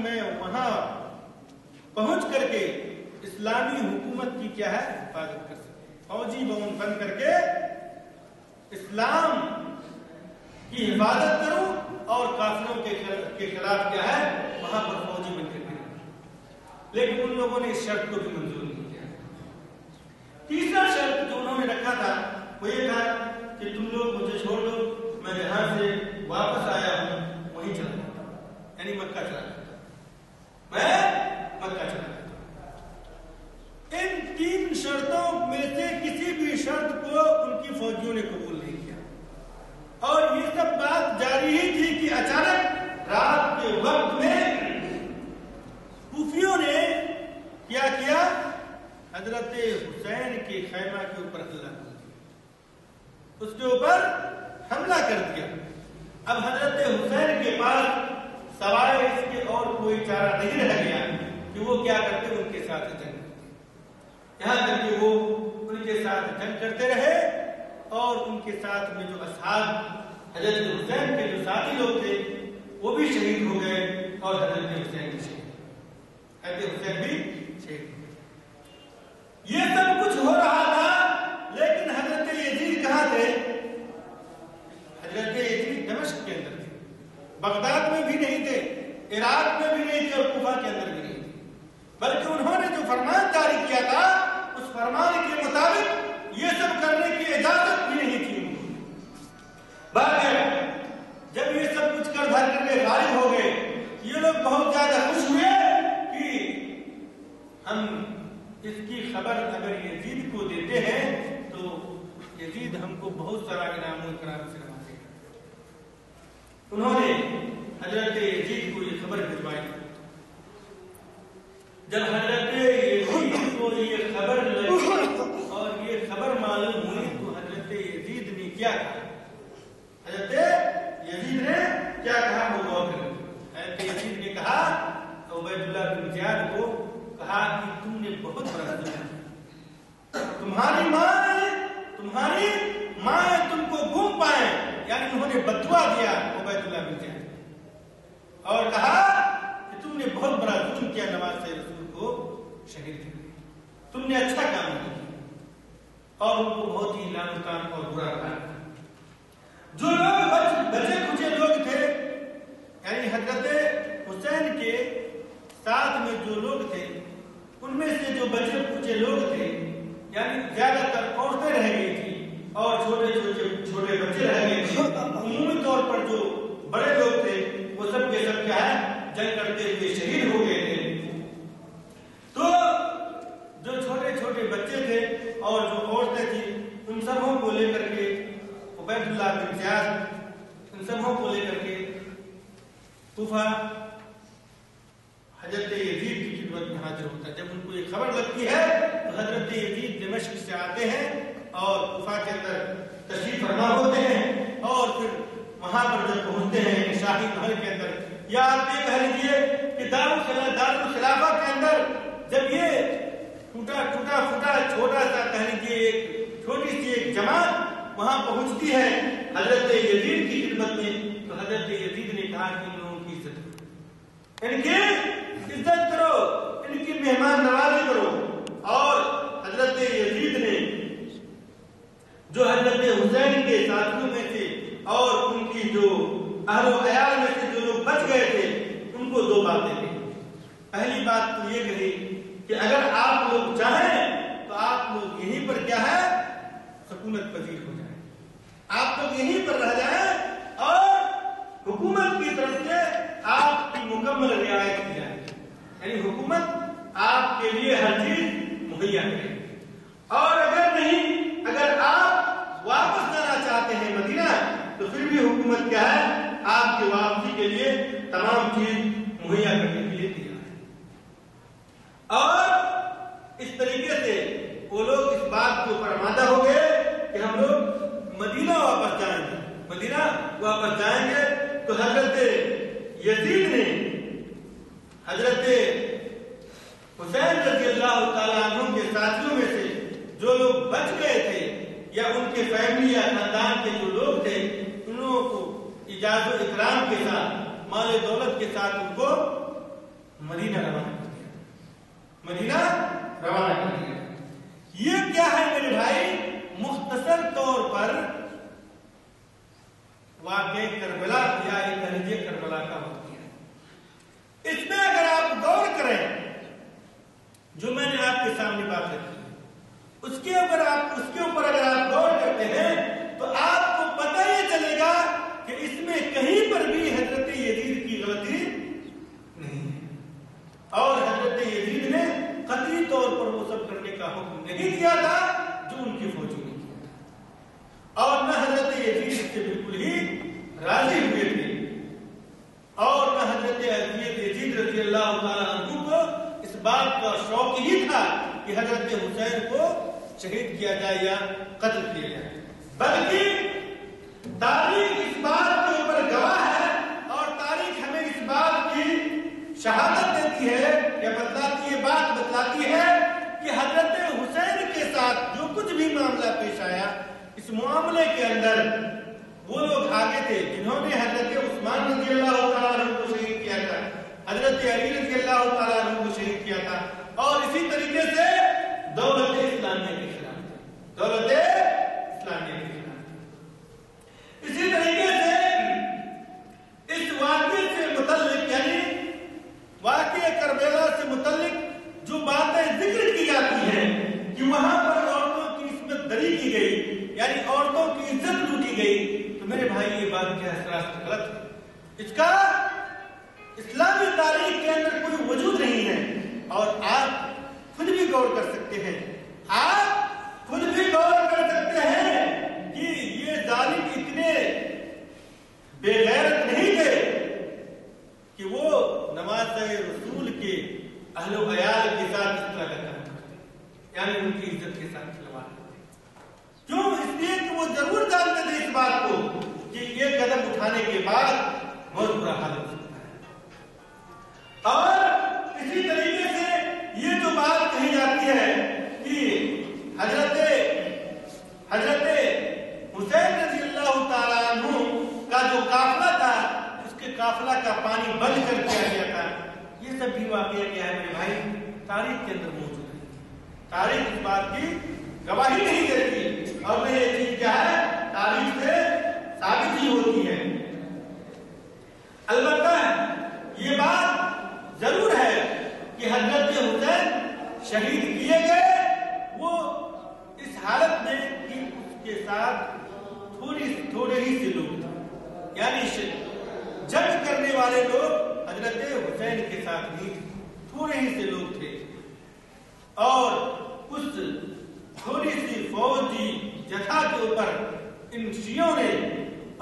میں وہاں پہنچ کر کے اسلامی حکومت کی کیا ہے حفاظت کر سکے. فوجی بن کر کے اسلام کی حفاظت کروں اور کافروں کے خلاف کیا ہے وہاں پر فوجی بن کر کے. لیکن ان لوگوں نے اس شرط کو بھی منظور نہیں کیا. تیسرا شرط جو انہوں نے رکھا تھا وہ یہ تھا کہ تم لوگ مجھے چھوڑ دو, میں جہاں سے واپس آیا ہوں وہیں چلا جاتا ہوں, یعنی مکہ چلا جاتا ہوں, میں مکہ چلا جاتا ہوں. ان تین شرطوں میں سے کسی بھی شرط کو ان کی فوجیوں نے قبول نہیں کیا. اور یہ سب بات جاری ہی تھی کہ اچانک رات کے وقت میں کوفیوں نے کیا کیا, حضرت حسین کے خیمہ کے اوپر حملہ کر دیا, اس کے اوپر حملہ کر دیا. اب حضرت حسین کے پاس سوائے اس کے اور کوئی چارہ نہیں رہ گیا کہ وہ کیا کرتے ان کے ساتھ جنگ کرتے, یہاں تک کہ وہ ان کے ساتھ جنگ کرتے رہے اور ان کے ساتھ میں جو اصحاب حضرت حسین کے جو ساتھی لوگ تھے وہ بھی شہید ہو گئے اور حضرت حسین بھی شہید شہید. یہ سب کچھ ہو رہا تھا لیکن حضرت یزید کہاں تھے؟ حضرت یزید دمشق کے اندر تھے, بغداد میں بھی نہیں تھے, عراق میں بھی نہیں تھے اور کوفہ کے اندر بھی نہیں تھے, بلکہ انہوں نے جو فرمان جاری کیا تھا اس فرمان کے مطابق یہ سب کرنے کی اجازت بھی نہیں تھی. جب یہ سب کچھ کر دھر کر کے غائب ہو گئے یہ لوگ بہت زیادہ خوش ہوئے کہ ہم اس کی خبر اگر یزید کو دیتے ہیں تو یزید ہم کو بہت سارا انعام و اکرام سے نوازے گا. انہوں نے حضرت یزید کو یہ خبر بھجوائی. جب حضرت یزید کو یہ خبر لگی اور یہ خبر معلوم ہوئی تو حضرت یزید نے کیا کہا, حضرت یزید نے کیا کہا وہ غور کریں. حضرت یزید نے کہا عبید اللہ بن زیاد کو کہا کہ تم نے بہت بڑا ظلم کیا, تمہاری ماں تم کو گم پائے, یعنی انہوں نے بددعا دیا عبید اللہ بن زیاد اور کہا کہ تم نے بہت بڑا ظلم کیا نواز رسول کو شہید کر دیا, تم نے اچھا کام نہیں کیا, اور ان کو بہت ہی لعنتان اور برا کہا. جو لوگ بچے کچے لوگ تھے یعنی حضرت حسین کے ساتھ میں جو لوگ تھے ان میں سے جو بچے کچے لوگ تھے یعنی زیادہ تر عورتیں رہ گئی تھی اور چھوٹے بچے رہ گئے تھے. عمومی طور پر جو بڑے لوگ تھے وہ سب کے سب کیا ہے جنگ کرتے ہوئے شہید ہو گئے تھے. تو جو چھوٹے بچے تھے اور جو عورتیں تھیں ان سبوں کو لے کر کے عبید اللہ بن زیاد ان سبوں کو لے کر کے کوفہ حضرت یزید کی خدمت میں حاضر ہوتا ہے. جب ان کو یہ خبر لگتی ہے تو حضرت یزید دمشق سے آتے ہیں اور کوفہ کے اندر تشریف فرما ہوتے ہیں اور پھر وہاں پر جب پہنچتے ہیں شاہی محل کے اندر, یا آپ یہ کہہ لیجیے کہ دارالخلافہ کے اندر جب یہ ٹوٹا پھوٹا چھوٹا سا کہہ لیجیے ایک چھوٹی سی ایک جماعت وہاں پہنچتی ہے حضرت یزید کی خدمت میں تو حضرت یزید نے کہا کہ ان لوگوں کی عزت کرو, ان کی عزت کرو, ان کی مہمان نوازی کرو. اور حضرت یزید نے جو حضرت حسین کے ساتھیوں میں تھے اور ان کی جو اہل و عیال میں سے جو لوگ بچ گئے تھے ان کو دو باتیں کہی. پہلی بات تو یہ کہی کہ اگر آپ لوگ چاہیں تو آپ لوگ یہیں پر کیا ہے سکونت پذیر ہو جائیں, آپ لوگ یہیں پر رہ جائیں اور حکومت کی طرف سے آپ کی مکمل رعایت کی جائے, یعنی حکومت آپ کے لیے ہر چیز مہیا کرے. اور اگر آپ واپس جانا چاہتے ہیں مدینہ تو پھر بھی حکومت کیا ہے آپ کی واپسی کے لیے تمام چیز مہیا کرنے کے لیے تیار ہے. اور اس طریقے سے وہ لوگ اس بات کے اوپر آمادہ ہو گئے کہ ہم لوگ مدینہ واپس جائیں گے. تو حضرت یزید نے حضرت حسین رضی اللہ تعالیٰ عنہ کے ساتھیوں میں سے جو لوگ بچ گئے تھے یا ان کے فیملی یا خاندان کے جو لوگ تھے ان لوگوں کو اجازت و اکرام کے ساتھ مال دولت کے ساتھ ان کو مدینہ روانہ کر دیا، مدینہ روانہ کر دیا۔ یہ کیا ہے میرے بھائی؟ مختصر طور پر واقعہ کربلا یا نتیجہ کربلا کا ہوتی ہے۔ اس میں اگر آپ غور کریں جو میں نے آپ کے سامنے بات رکھی اس کے اوپر اگر آپ غور کرتے ہیں تو آپ کو پتہ یہ چلے گا کہ اس میں کہیں پر بھی حضرت یزید کی غلطی نہیں ہے، اور حضرت یزید نے قطعی طور پر وہ سب کرنے کا حکم نہیں دیا تھا جو ان کی فوجوں نے کیا تھا، اور نہ حضرت یزید سے بالکل ہی راضی ہوئے تھے، اور نہ حضرت یزید رضی اللہ تعالیٰ عنہ کو اس بات کا شوق ہی تھا کہ حضرت حسین کو شہید کیا جائے یا قتل کیا جائے، بلکہ تاریخ اس بات کے اوپر گواہ ہے، اور تاریخ ہمیں اس بات کی شہادت دیتی ہے یا بتلاتی ہے کہ حضرت حسین کے ساتھ جو کچھ بھی معاملہ پیش آیا، اس معاملے کے اندر وہ لوگ آگے تھے جنہوں نے حضرت عثمان رضی اللہ تعالیٰ عنہ کو شہید کیا تھا، حضرت علی رضی اللہ تعالیٰ عنہ کو شہید کیا تھا، اور اسی طریقے سے دولت اسلامیہ کے خلاف تھے، دولت اسلامیہ کے خلاف۔ اسی طریقے سے اس واقعے سے متعلق یعنی واقعہ کربلا سے متعلق جو باتیں ذکر کی جاتی ہیں کہ وہاں پر عورتوں کی عصمت دری کی گئی، یعنی عورتوں کی عزت لوٹی گئی، تو میرے بھائی یہ بات کیا سراسر غلط ہے، اس کا اسلامی تاریخ کے اندر کوئی وجود نہیں ہے، اور آپ خود بھی غور کر سکتے ہیں، آپ خود بھی غور کر سکتے ہیں کہ یہ ظالم اتنے بے غیرت نہیں تھے کہ وہ نماز رسول کے اہل و عیال کے ساتھ اس طرح کا کام کرتے، یعنی ان کی عزت کے ساتھ کھلواڑ کرتے۔ کیوں؟ اس لیے کہ وہ ضرور جانتے تھے اس بات کو کہ یہ قدم اٹھانے کے بعد بہت برا حال ہو سکتا ہے۔ اور اسی طریقے سے یہ جو بات کہی جاتی ہے کہ حضرت حسین رضی اللہ تعالیٰ عنہ کا جو قافلہ تھا اس کے قافلہ کا پانی بند کر دیا گیا تھا، یہ سب بھی واقعہ کیا ہے میرے بھائی؟ تاریخ کے اندر موجود ہے، تاریخ اس بات کی گواہی نہیں دیتی، اور یہ چیز کیا ہے؟ تاریخ سے ثابت ہی ہوتی ہے۔ البتہ یہ بات ضرور ہے کہ حضرت حسین شہید کیے گئے وہ اس حالت میں کہ اس کے ساتھ تھوڑے ہی سے لوگ تھے، یعنی جنگ کرنے والے لوگ حضرت حسین کے ساتھ نہیں تھے، تھوڑے ہی سے لوگ تھے، اور اس تھوڑی سی فوجی جتھا کے اوپر ان شیعوں نے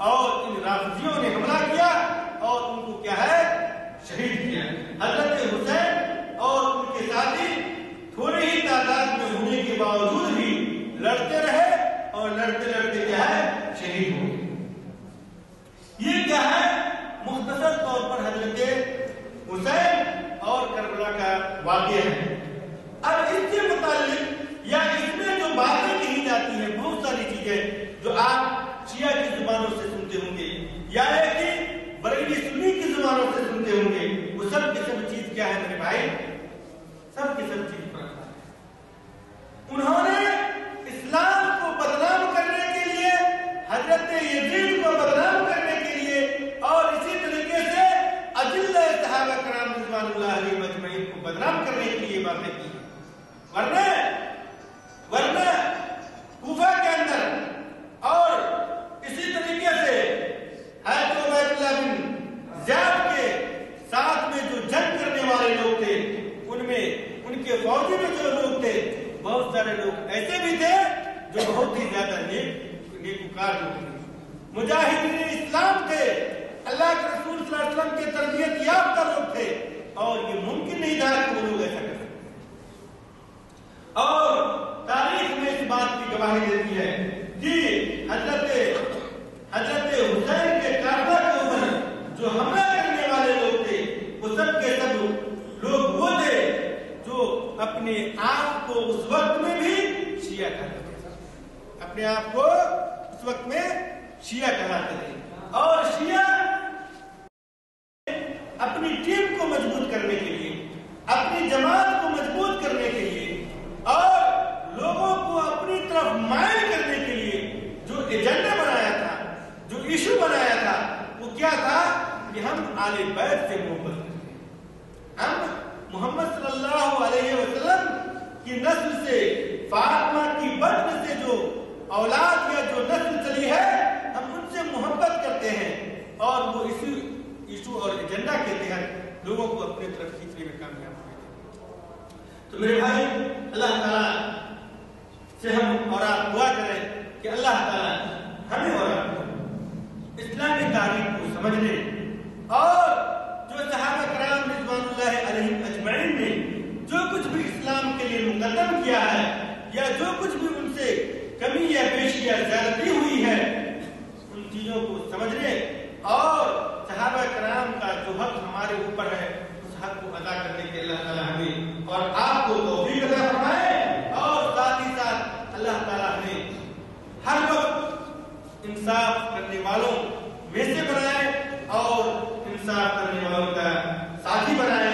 اور ان رافضیوں نے حملہ کیا اور ان کو کیا ہے؟ شہید کیا۔ حضرت حسین اور ان کے ساتھی تھوڑے ہی تعداد میں ہونے کے باوجود بھی لڑتے رہے، اور لڑتے لڑتے کیا ہے؟ شہید ہو گئے۔ یہ کیا ہے؟ مختصر طور پر حضرت حسین اور کربلا کا واقعہ ہے۔ اب اس سے متعلق یا اس میں جو باتیں کہی جاتی ہیں، بہت ساری چیزیں جو آپ شیعہ کی زبانوں سے سنتے ہوں گے یا کہ بریلوی سنی کی زبانوں سے سنتے ہوں گے، وہ سب کی سب چیز کیا ہے میرے بھائی؟ سب کی سب چیز پر انہوں نے اسلام کو بدنام کرنے کے لیے، حضرت یزید کو بدنام کرنے کے لیے، اور اسی طریقے سے اجلہ صحابہ کرام رضوان اللہ علیہم اجمعین کو بدنام کرنے کے لیے باتیں کی، ورنہ کوفہ کے اندر اور اسی طریقے سے حضرت عبید اللہ بن زیاد کے ساتھ میں جو جنگ کرنے والے لوگ تھے، ان میں ان کے فوجی میں جو لوگ تھے، بہت سارے لوگ ایسے بھی تھے جو بہت ہی زیادہ نیکوکار لوگ تھے، مجاہدین اسلام تھے، اللہ کے رسول صلی اللہ علیہ وسلم کے تربیت یافتہ لوگ تھے، اور یہ ممکن نہیں تھا کہ وہ لوگ ایسا کر سکتے۔ اور تاریخ میں اس بات کی گواہی دیتی ہے کہ حضرت حسین کے قافلہ کے اوپر جو حملہ کرنے والے لوگ تھے، وہ سب کے سب لوگ وہ تھے جو اپنے آپ کو اس وقت میں بھی شیعہ کہتے تھے، اپنے آپ کو اس وقت میں شیعہ کہلاتے تھے، اور شیعہ اپنی ٹیم کو مضبوط کرنے کرنے کے لیے، اپنی جماعت کو مضبوط کرنے کے لیے اور لوگوں کو اپنی طرف مائل کرنے کے لیے جو ایجنڈا بنایا تھا، جو ایشو بنایا تھا، وہ کیا تھا کہ ہم آل بیت سے محبت کرتے ہیں، ہم محمد صلی اللہ علیہ وسلم کی نسل سے، فاطمہ کی بطن سے جو اولاد یا جو نسل چلی ہے، ہم ان سے محبت کرتے ہیں، اور وہ اسی ایشو اور ایجنڈا کے تحت لوگوں کو اپنے طرف کھینچنے میں کامیاب ہوئے تھے۔ تو میرے بھائی، اللہ تعالیٰ سے ہم اور آپ دعا کریں کہ اللہ تعالیٰ ہمیں اور آپ کو اسلامی تاریخ کو سمجھنے اور جو صحابہ کرام رضوان اللہ علیہم اجمعین نے جو کچھ بھی اسلام کے لیے مقدم کیا ہے، یا جو کچھ بھی ان سے کمی یا بیشی یا زیادتی ہوئی ہے، ان چیزوں کو سمجھنے اور صحابہ کرام کا جو حق ہمارے اوپر ہے اس حق کو ادا کرنے کے اللہ تعالیٰ ہمیں اور آپ کو توفیق عطا فرمائے، اور ساتھ ہی ساتھ اللہ تعالیٰ ہمیں ہر وقت انصاف کرنے والوں میں سے بنائے اور انصاف کرنے والوں کا ساتھی بنائے۔